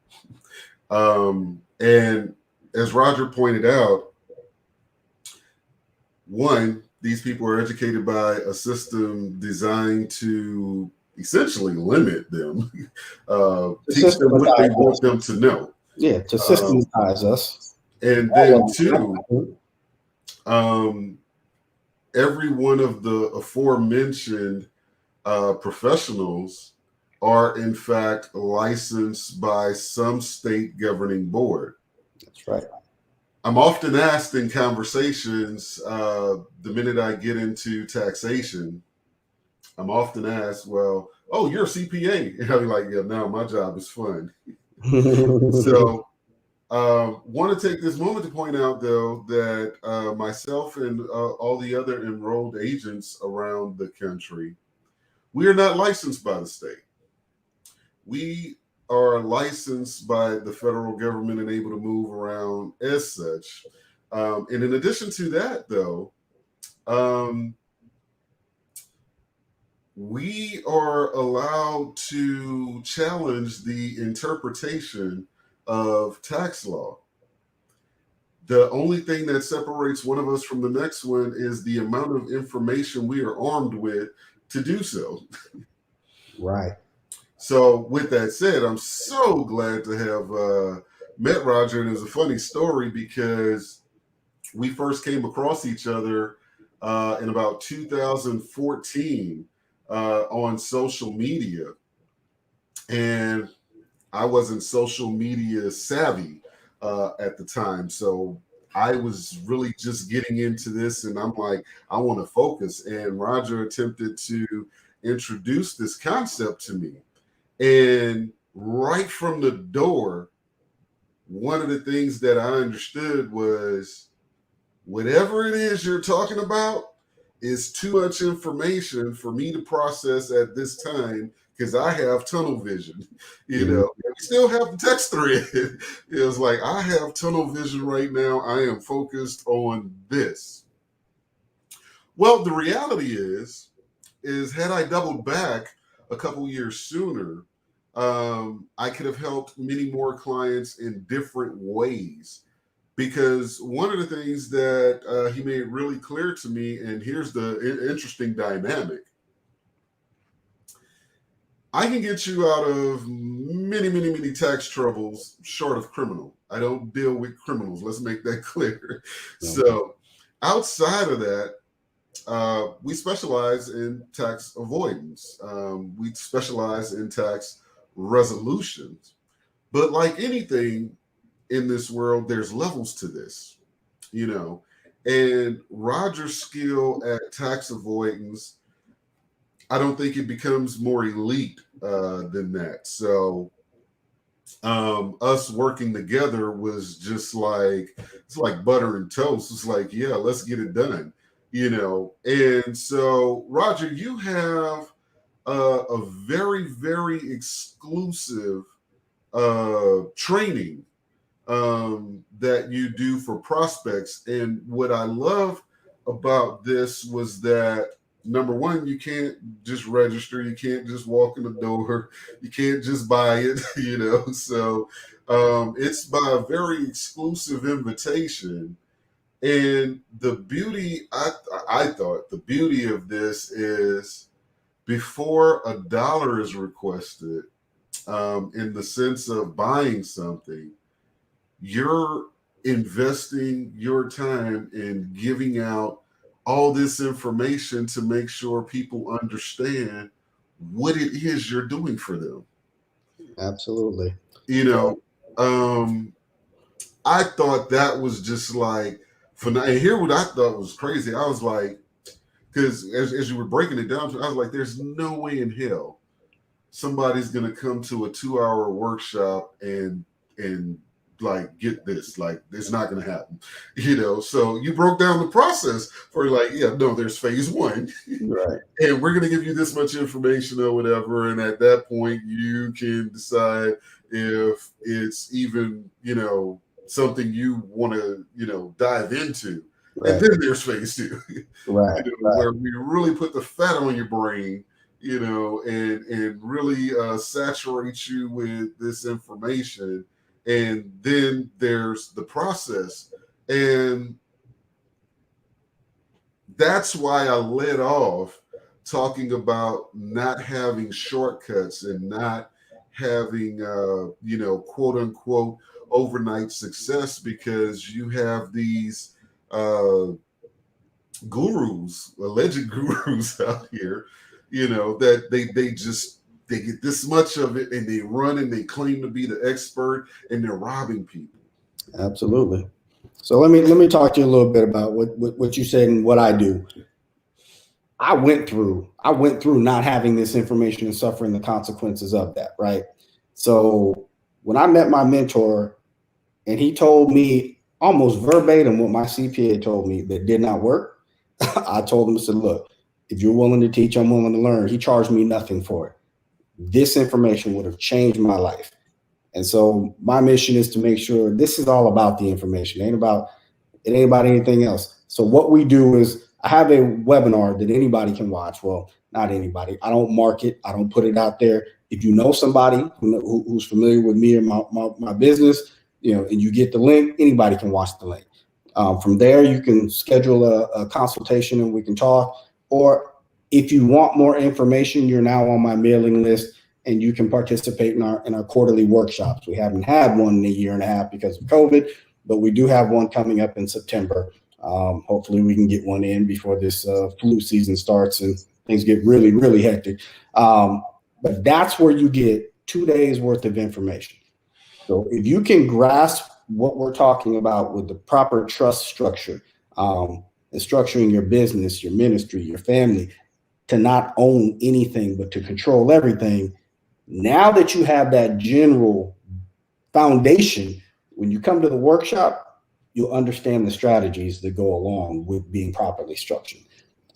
And as Roger pointed out, one, these people are educated by a system designed to essentially limit them, teach them what they want them to know. Yeah, to systematize us. And then two, every one of the aforementioned professionals are in fact licensed by some state governing board. That's right. I'm often asked in conversations, the minute I get into taxation, I'm often asked, well, oh, you're a CPA. And I'll be like, yeah, no, my job is fun. So want to take this moment to point out, though, that myself and all the other enrolled agents around the country, we are not licensed by the state. We are licensed by the federal government and able to move around as such. And in addition to that, though, we are allowed to challenge the interpretation of tax law. The only thing that separates one of us from the next one is the amount of information we are armed with to do so. Right. So with that said, I'm so glad to have met Roger. And it's a funny story because we first came across each other in about 2014 on social media. And I wasn't social media savvy at the time. So I was really just getting into this and I'm like, I want to focus. And Roger attempted to introduce this concept to me. And right from the door, one of the things that I understood was whatever it is you're talking about, is too much information for me to process at this time because I have tunnel vision, you know. And we still have the text thread. It's like, I have tunnel vision right now. I am focused on this. Well, the reality is had I doubled back a couple years sooner, I could have helped many more clients in different ways. Because one of the things that he made really clear to me, and here's the interesting dynamic. I can get you out of many, many, many tax troubles short of criminal. I don't deal with criminals. Let's make that clear. So outside of that, we specialize in tax avoidance. We specialize in tax resolutions. But like anything in this world, there's levels to this, you know. And Roger's skill at tax avoidance, I don't think it becomes more elite than that. So us working together was just like, it's like butter and toast. It's like, yeah, let's get it done, you know. And so, Roger, you have a very, very exclusive training that you do for prospects. And what I love about this was that, number one, you can't just register, you can't just walk in the door, you can't just buy it, you know. So it's by a very exclusive invitation. And the beauty, I thought the beauty of this is, before a dollar is requested, in the sense of buying something, you're investing your time in giving out all this information to make sure people understand what it is you're doing for them. Absolutely. You know, I thought that was just like, and here what I thought was crazy. I was like, because as you were breaking it down, I was like, there's no way in hell somebody's going to come to a 2-hour workshop and like get this. Like, it's not going to happen, you know. So you broke down the process for, like, yeah, no, there's phase one, right, and we're going to give you this much information or whatever, and at that point you can decide if it's even, you know, something you want to, you know, dive into. Right. And then there's phase two, right, you know, where we really put the fat on your brain, you know, and really saturate you with this information. And then there's the process. And that's why I led off talking about not having shortcuts and not having, you know, quote unquote, overnight success, because you have these gurus, alleged gurus out here, you know, that they get this much of it and they run and they claim to be the expert and they're robbing people. Absolutely. So let me talk to you a little bit about what you said and what I do. I went through not having this information and suffering the consequences of that, right? So when I met my mentor and he told me almost verbatim what my CPA told me that did not work, I told him, I said, look, if you're willing to teach, I'm willing to learn. He charged me nothing for it. This information would have changed my life. And so my mission is to make sure this is all about the information. It ain't about anything else. So what we do is I have a webinar that anybody can watch. Well, not anybody. I don't market. I don't put it out there. If you know somebody who's familiar with me and my business, you know, and you get the link, anybody can watch the link. From there, you can schedule a consultation and we can talk. Or if you want more information, you're now on my mailing list and you can participate in our quarterly workshops. We haven't had one in a year and a half because of COVID, but we do have one coming up in September. Hopefully we can get one in before this flu season starts and things get really, really hectic. But that's where you get 2 days worth of information. So if you can grasp what we're talking about with the proper trust structure, and structuring your business, your ministry, your family, to not own anything, but to control everything. Now that you have that general foundation, when you come to the workshop, you'll understand the strategies that go along with being properly structured.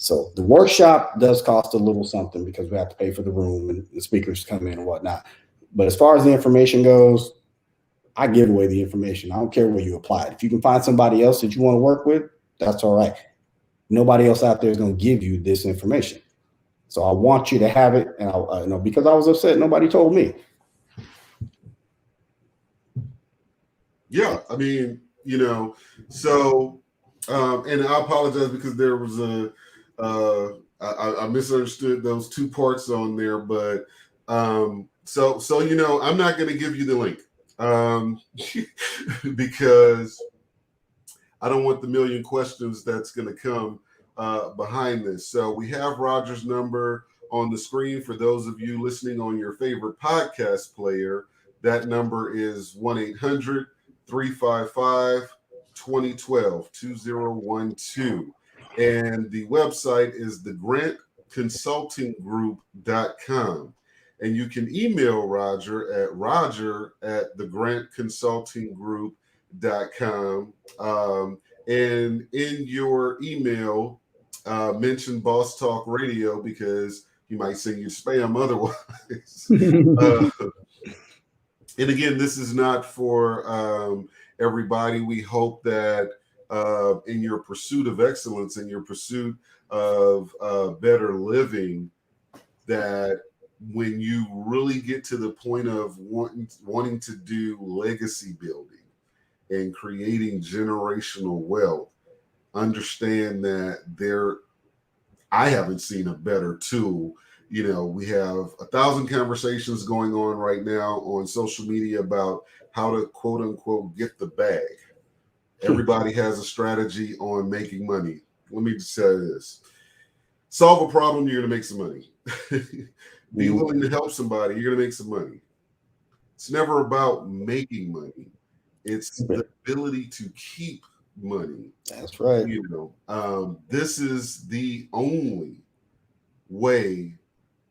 So the workshop does cost a little something because we have to pay for the room and the speakers come in and whatnot. But as far as the information goes, I give away the information. I don't care where you apply it. If you can find somebody else that you want to work with, that's all right. Nobody else out there is going to give you this information. So I want you to have it. And because I was upset, nobody told me. Yeah, I mean, so, and I apologize because there was I misunderstood those two parts on there, but so I'm not going to give you the link because I don't want the million questions that's going to come behind this. So we have Roger's number on the screen for those of you listening on your favorite podcast player. That number is 1-800-355-2012, 2012. And the website is thegrantconsultinggroup.com. And you can email Roger at roger@thegrantconsultinggroup.com. And in your email, mention Boss Talk Radio because he might send you spam otherwise. And again, this is not for everybody. We hope that in your pursuit of excellence, in your pursuit of better living, that when you really get to the point of wanting to do legacy building and creating generational wealth, understand that I haven't seen a better tool. We have 1,000 conversations going on right now on social media about how to quote unquote get the bag. Everybody has a strategy on making money. Let me just say this. Solve a problem, you're going to make some money. Be willing to help somebody, you're going to make some money. It's never about making money. It's the ability to keep money. That's right. This is the only way.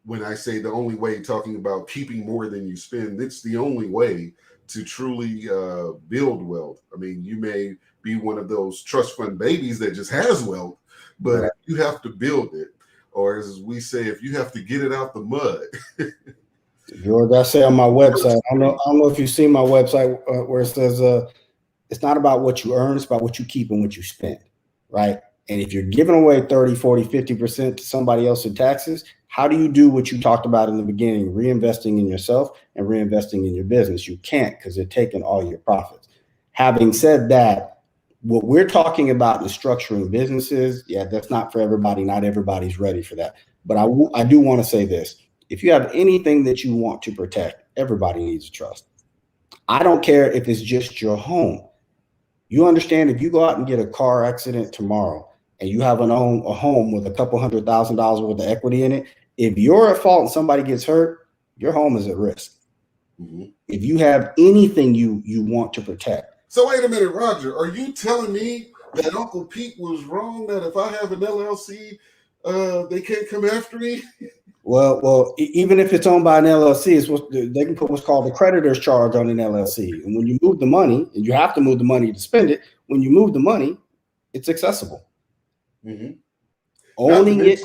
When I say the only way, talking about keeping more than you spend, it's the only way to truly build wealth. I mean, you may be one of those trust fund babies that just has wealth, but you have to build it. Or as we say, if you have to get it out the mud. George, I say on my website, I don't know if you've seen my website where it says it's not about what you earn, it's about what you keep and what you spend, right? And if you're giving away 30, 40, 50% to somebody else in taxes, how do you do what you talked about in the beginning, reinvesting in yourself and reinvesting in your business? You can't because they're taking all your profits. Having said that, what we're talking about in structuring businesses, that's not for everybody. Not everybody's ready for that. But I do want to say this. If you have anything that you want to protect, everybody needs a trust. I don't care if it's just your home. You understand if you go out and get a car accident tomorrow and you have a home with a couple $100,000 worth of equity in it, if you're at fault and somebody gets hurt, your home is at risk. Mm-hmm. If you have anything you want to protect. So wait a minute, Roger, are you telling me that Uncle Pete was wrong, that if I have an LLC, they can't come after me? Well, even if it's owned by an LLC, they can put what's called a creditor's charge on an LLC. And when you move the money, and you have to move the money to spend it, when you move the money, it's accessible. Mm-hmm. Owning it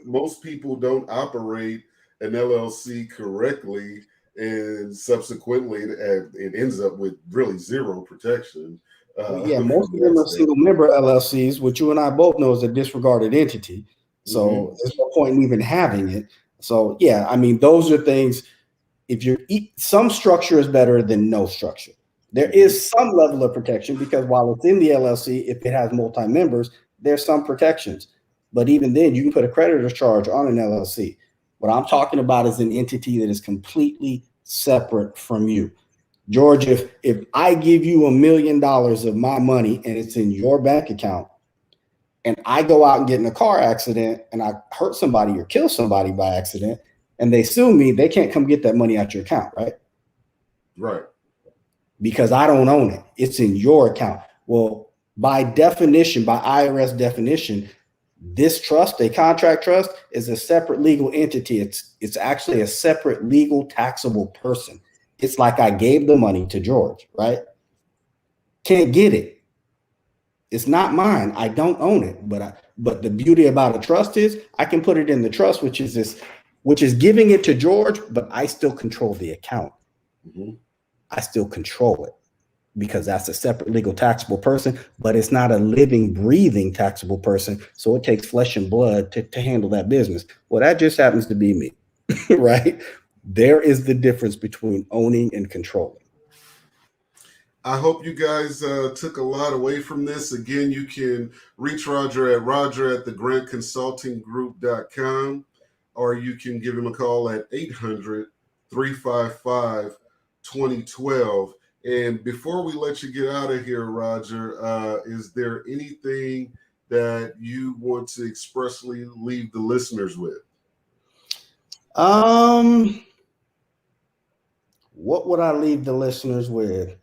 most people don't operate an LLC correctly, and subsequently it ends up with really zero protection. Most of them are single member LLCs, which you and I both know is a disregarded entity. So there's no point in even having it. So those are things. Some structure is better than no structure. There is some level of protection because while it's in the LLC, if it has multi-members, there's some protections. But even then, you can put a creditor's charge on an LLC. What I'm talking about is an entity that is completely separate from you. George, if I give you $1 million of my money and it's in your bank account, and I go out and get in a car accident and I hurt somebody or kill somebody by accident and they sue me, they can't come get that money out your account, right? Right. Because I don't own it. It's in your account. Well, by definition, by IRS definition, this trust, a contract trust, is a separate legal entity. It's actually a separate legal taxable person. It's like I gave the money to George, right? Can't get it. It's not mine. I don't own it, but But the beauty about a trust is I can put it in the trust, which is giving it to George, but I still control the account. Mm-hmm. I still control it because that's a separate legal taxable person, but it's not a living, breathing taxable person. So it takes flesh and blood to handle that business. Well, that just happens to be me, right? There is the difference between owning and controlling. I hope you guys took a lot away from this. Again, you can reach Roger at roger@thegrantconsultinggroup.com, or you can give him a call at 800-355-2012. And before we let you get out of here, Roger, is there anything that you want to expressly leave the listeners with? What would I leave the listeners with?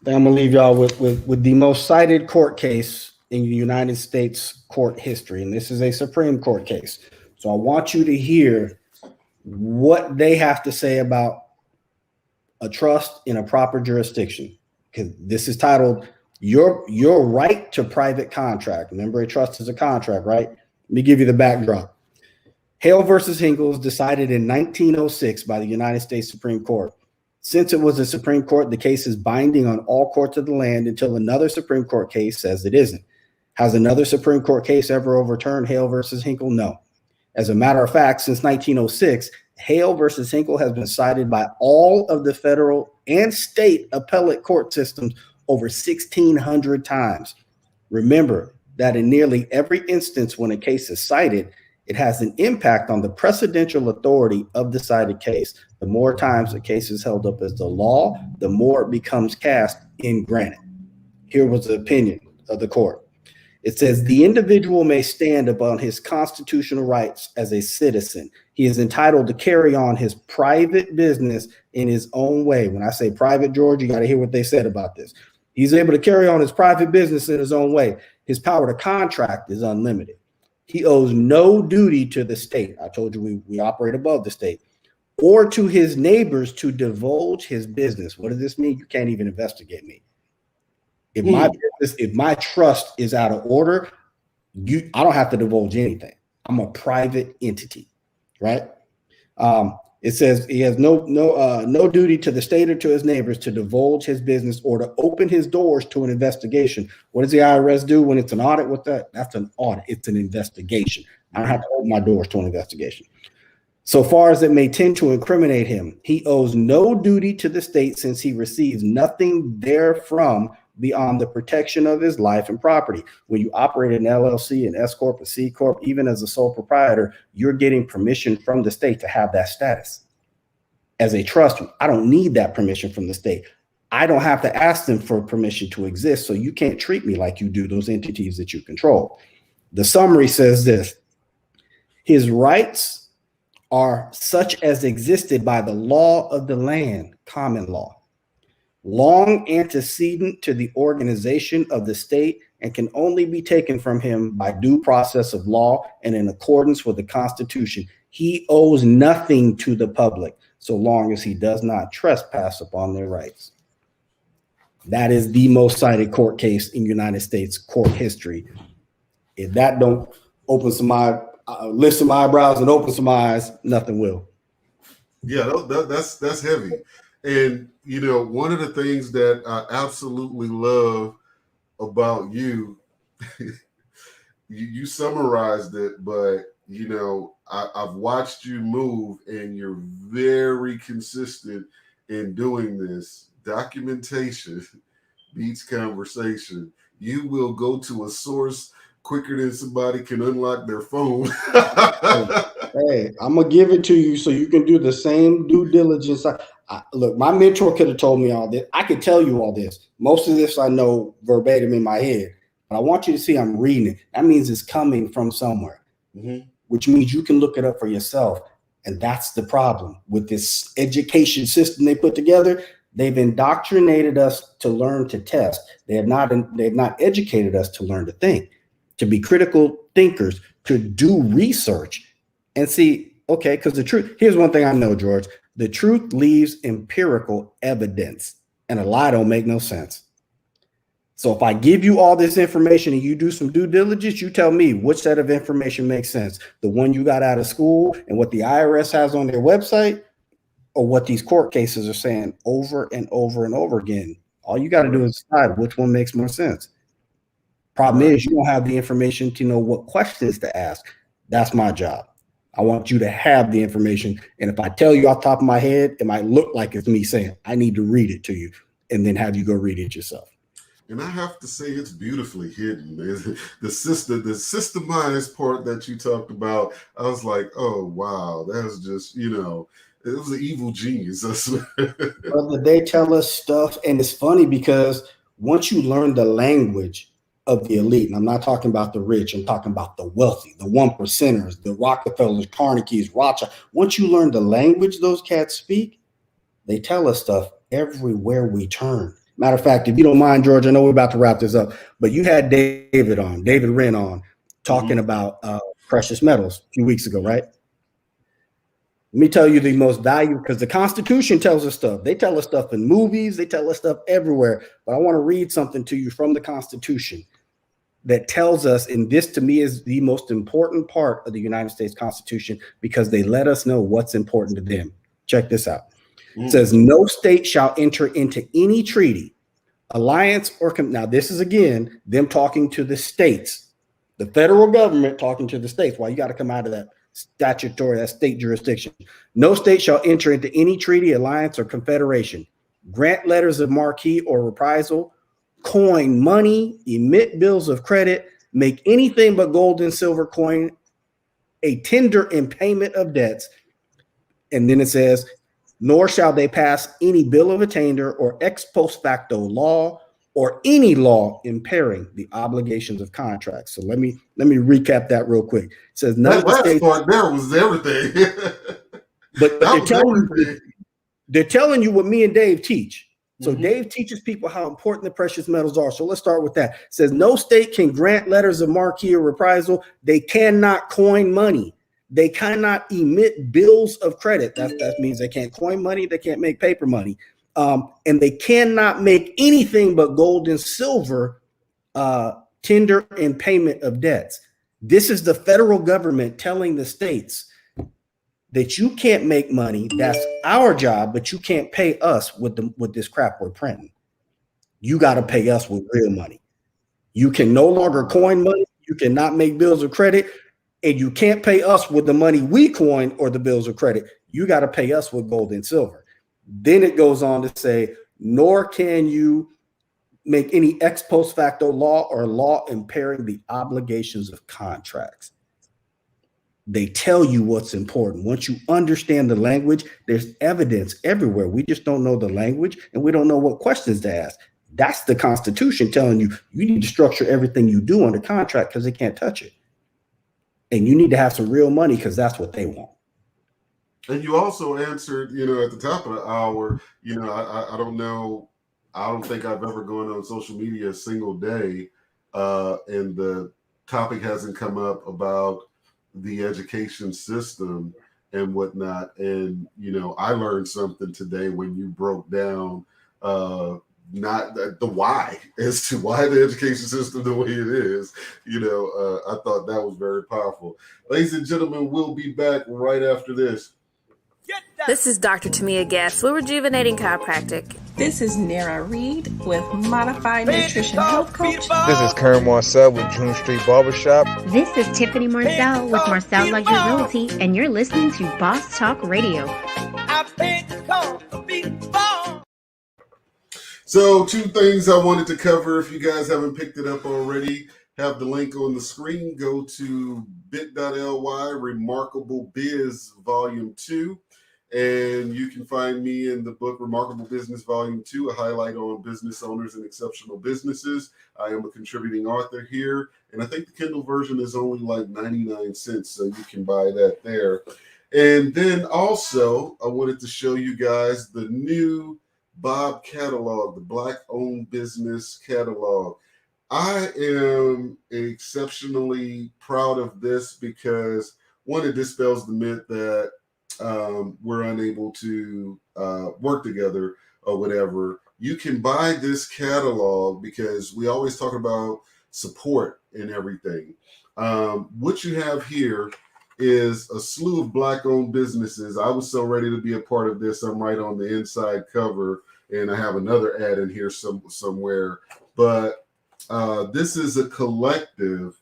I'm going to leave y'all with the most cited court case in the United States court history. And this is a Supreme Court case. So I want you to hear what they have to say about a trust in a proper jurisdiction. Because this is titled, Your Right to Private Contract. Remember, a trust is a contract, right? Let me give you the backdrop. Hale versus Hinkle was decided in 1906 by the United States Supreme Court. Since it was the Supreme Court, the case is binding on all courts of the land until another Supreme Court case says it isn't. Has another Supreme Court case ever overturned Hale versus Hinkle? No. As a matter of fact, since 1906, Hale versus Hinkle has been cited by all of the federal and state appellate court systems over 1,600 times. Remember that in nearly every instance when a case is cited, it has an impact on the precedential authority of the cited case. The more times a case is held up as the law, the more it becomes cast in granite. Here was the opinion of the court. It says the individual may stand upon his constitutional rights as a citizen. He is entitled to carry on his private business in his own way. When I say private, George, you got to hear what they said about this. He's able to carry on his private business in his own way. His power to contract is unlimited. He owes no duty to the state. I told you we operate above the state, or to his neighbors to divulge his business. What does this mean? You can't even investigate me. If my business, if my trust is out of order, I don't have to divulge anything. I'm a private entity, right? It says he has no duty to the state or to his neighbors to divulge his business or to open his doors to an investigation. What does the IRS do when it's an audit? What's that? That's an audit. It's an investigation. I don't have to open my doors to an investigation. So far as it may tend to incriminate him, he owes no duty to the state since he receives nothing therefrom beyond the protection of his life and property. When you operate an LLC, an S Corp, a C Corp, even as a sole proprietor, you're getting permission from the state to have that status. As a trust, I don't need that permission from the state. I don't have to ask them for permission to exist, so you can't treat me like you do those entities that you control. The summary says this: his rights are such as existed by the law of the land, common law, long antecedent to the organization of the state, and can only be taken from him by due process of law and in accordance with the Constitution. He owes nothing to the public so long as he does not trespass upon their rights. That is the most cited court case in United States court history. If that don't open lift some eyebrows and open some eyes, nothing will. Yeah, that's heavy. And, you know, one of the things that I absolutely love about you, you summarized it, but, you know, I've watched you move and you're very consistent in doing this. Documentation beats conversation. You will go to a source quicker than somebody can unlock their phone. Hey, I'm going to give it to you so you can do the same due diligence. Look, my mentor could have told me all this. I could tell you all this. Most of this I know verbatim in my head, but I want you to see I'm reading it. That means it's coming from somewhere, which means you can look it up for yourself. And that's the problem with this education system they put together. They've indoctrinated us to learn to test. They've not educated us to learn to think, to be critical thinkers, to do research and see, okay, because the truth, here's one thing I know, George, the truth leaves empirical evidence and a lie don't make no sense. So if I give you all this information and you do some due diligence, you tell me which set of information makes sense. The one you got out of school and what the IRS has on their website, or what these court cases are saying over and over and over again. All you got to do is decide which one makes more sense. Problem is, you don't have the information to know what questions to ask. That's my job. I want you to have the information. And if I tell you off the top of my head, it might look like it's me saying, I need to read it to you, and then have you go read it yourself. And I have to say, it's beautifully hidden. The systemized part that you talked about, I was like, oh, wow, that's just, it was an evil genius. Brother, they tell us stuff, and it's funny because once you learn the language of the elite, and I'm not talking about the rich, I'm talking about the wealthy, the one percenters, the Rockefellers, Carnegies, Rothschild. Once you learn the language those cats speak, they tell us stuff everywhere we turn. Matter of fact, if you don't mind, George, I know we're about to wrap this up, but you had David Wren on, talking about precious metals a few weeks ago, right? Let me tell you the most valuable, because the Constitution tells us stuff. They tell us stuff in movies. They tell us stuff everywhere. But I want to read something to you from the Constitution that tells us, and this to me is the most important part of the United States Constitution, because they let us know what's important to them. Check this out. It says, no state shall enter into any treaty, alliance, or now this is again them talking to the states, the federal government talking to the states. Why you got to come out of that statutory, that state jurisdiction. No state shall enter into any treaty, alliance, or confederation, grant letters of marque or reprisal, coin money, emit bills of credit, make anything but gold and silver coin a tender in payment of debts. And then it says, nor shall they pass any bill of attainder or ex post facto law or any law impairing the obligations of contracts. So let me recap that real quick. It says none of the states, part there was everything. but they're telling you what me and Dave teach. So Dave teaches people how important the precious metals are. So let's start with that. It says no state can grant letters of marque or reprisal. They cannot coin money. They cannot emit bills of credit. That means they can't coin money. They can't make paper money. And they cannot make anything but gold and silver tender in payment of debts. This is the federal government telling the states that you can't make money. That's our job, but you can't pay us with this crap we're printing. You got to pay us with real money. You can no longer coin money. You cannot make bills of credit. And you can't pay us with the money we coin or the bills of credit. You got to pay us with gold and silver. Then it goes on to say, nor can you make any ex post facto law or law impairing the obligations of contracts. They tell you what's important. Once you understand the language, there's evidence everywhere. We just don't know the language, and we don't know what questions to ask. That's the Constitution telling you you need to structure everything you do under contract because they can't touch it. And you need to have some real money because that's what they want. And you also answered, at the top of the hour, I don't know. I don't think I've ever gone on social media a single day and the topic hasn't come up about the education system and whatnot. And, I learned something today when you broke down not the why as to why the education system the way it is. I thought that was very powerful. Ladies and gentlemen, we'll be back right after this. This is Dr. Tamia Guest with Rejuvenating Chiropractic. This is Nara Reed with Modified Nutrition Health Coach. This is Karen Marcel with June Street Barbershop. This is Tiffany Marcel with Marcel Luxury Realty, and you're listening to Boss Talk Radio. So 2 things I wanted to cover. If you guys haven't picked it up already, have the link on the screen. Go to bit.ly Remarkable Biz Volume 2. And you can find me in the book Remarkable Business Volume 2, a highlight on business owners and exceptional businesses. I am a contributing author here. And I think the Kindle version is only like 99 cents. So you can buy that there. And then also, I wanted to show you guys the new Bob catalog, the Black-owned business catalog. I am exceptionally proud of this because, one, it dispels the myth that we're unable to work together or whatever. you can buy this catalog because we always talk about support and everything. What you have here is a slew of Black-owned businesses. I was so ready to be a part of this. I'm right on the inside cover, and I have another ad in here somewhere. But this is a collective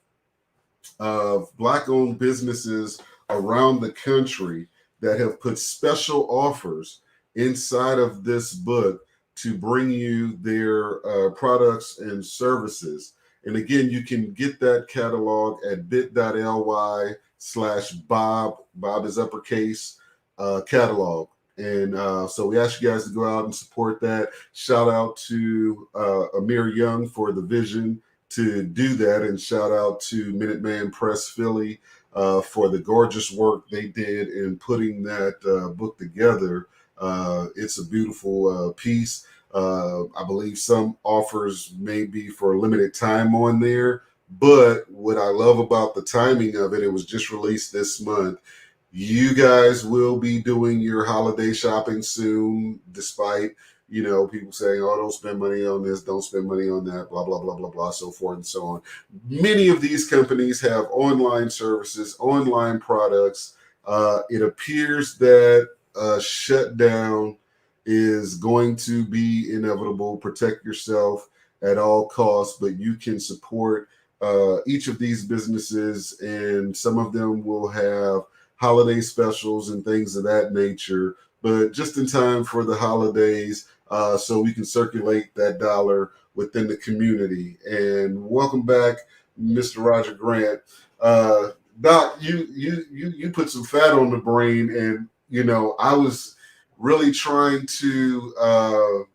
of Black-owned businesses around the country that have put special offers inside of this book to bring you their products and services. And again, you can get that catalog at bit.ly/Bob. Bob is uppercase catalog. And so we ask you guys to go out and support that. Shout out to Amir Young for the vision to do that. And shout out to Minuteman Press Philly for the gorgeous work they did in putting that book together. It's a beautiful piece. I believe some offers may be for a limited time on there, but what I love about the timing of it, it was just released this month. You guys will be doing your holiday shopping soon, despite, you know, people saying, oh, don't spend money on this, don't spend money on that, blah, blah, blah, blah, blah, so forth and so on. Many of these companies have online services, online products. It appears that shutdown is going to be inevitable. Protect yourself at all costs, but you can support each of these businesses, and some of them will have holiday specials and things of that nature, but just in time for the holidays, so we can circulate that dollar within the community. And welcome back, Mr. Roger Grant. Doc, you put some fat on the brain, and you know, I was really trying to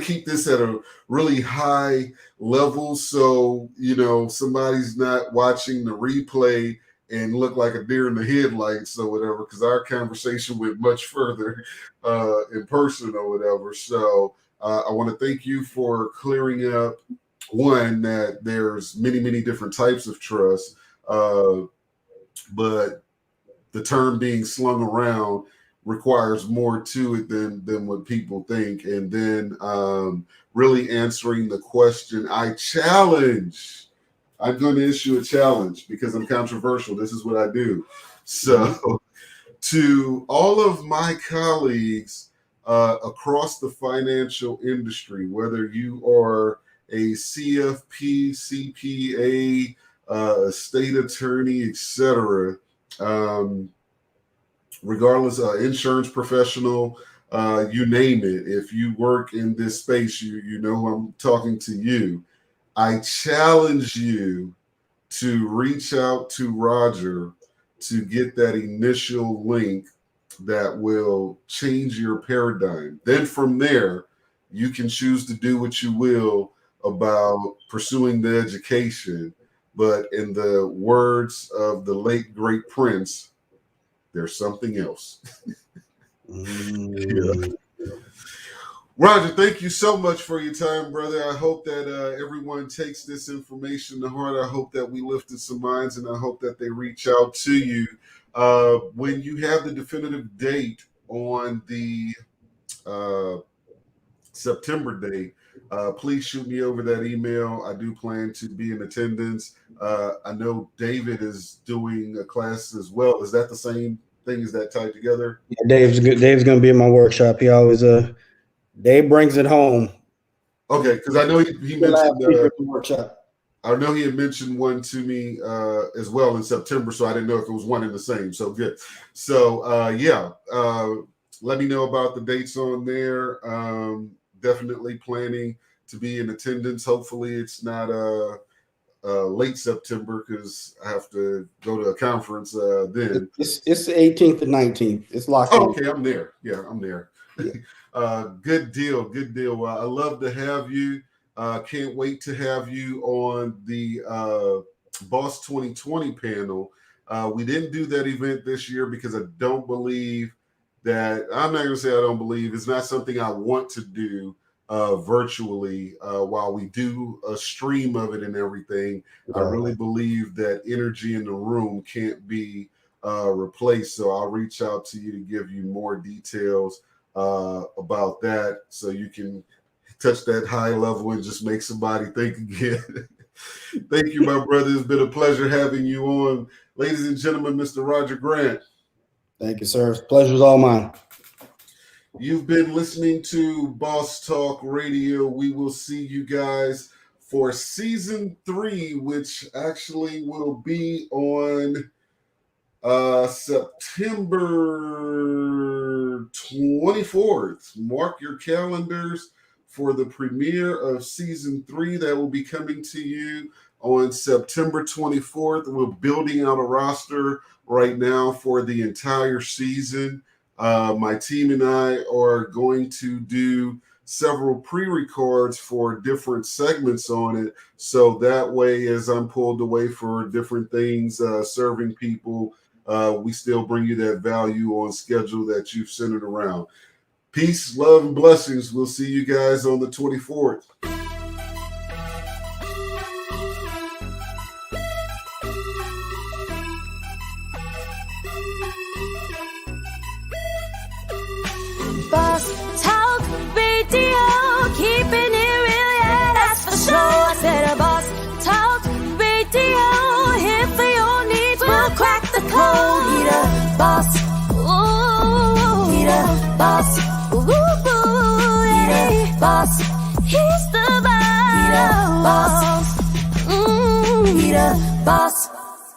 keep this at a really high level, so you know somebody's not watching the replay and look like a deer in the headlights or whatever, because our conversation went much further in person or whatever. So I want to thank you for clearing up, one, that there's many different types of trust, but the term being slung around requires more to it than what people think. And then really answering the question, I'm going to issue a challenge because I'm controversial. This is what I do. So to all of my colleagues across the financial industry, whether you are a CFP, CPA, state attorney, etc., regardless, insurance professional, you name it. If you work in this space, you know who I'm talking to you. I challenge you to reach out to Roger to get that initial link that will change your paradigm. Then from there, you can choose to do what you will about pursuing the education. But in the words of the late great Prince, there's something else. Yeah. Roger, thank you so much for your time, brother. I hope that everyone takes this information to heart. I hope that we lifted some minds, and I hope that they reach out to you. When you have the definitive date on the September date, please shoot me over that email. I do plan to be in attendance. I know David is doing a class as well. Is that the same thing? Is that tied together? Yeah, Dave's going to be in my workshop. He always Dave brings it home. Okay, because I know he mentioned workshop. I know he had mentioned one to me as well in September, so I didn't know if it was one and the same. So good. So let me know about the dates on there. Definitely planning to be in attendance. Hopefully it's not late September because I have to go to a conference then. It's the 18th and 19th. It's locked in. Okay, I'm there. Yeah, I'm there. Yeah. Good deal. Well, I love to have you. Can't wait to have you on the Boss 2020 panel. We didn't do that event this year because I don't believe that, I'm not going to say I don't believe, it's not something I want to do virtually while we do a stream of it and everything. I really believe that energy in the room can't be replaced. So I'll reach out to you to give you more details about that, so you can touch that high level and just make somebody think again. Thank you, my brother. It's been a pleasure having you on. Ladies and gentlemen, Mr. Roger Grant. Thank you, sir. Pleasure's all mine. You've been listening to Boss Talk Radio. We will see you guys for season 3, which actually will be on September 24th. Mark your calendars for the premiere of season 3 that will be coming to you on September 24th. We're building out a roster right now for the entire season. My team and I are going to do several pre-records for different segments on it. So that way, as I'm pulled away for different things, serving people, we still bring you that value on schedule that you've centered around. Peace, love, and blessings. We'll see you guys on the 24th.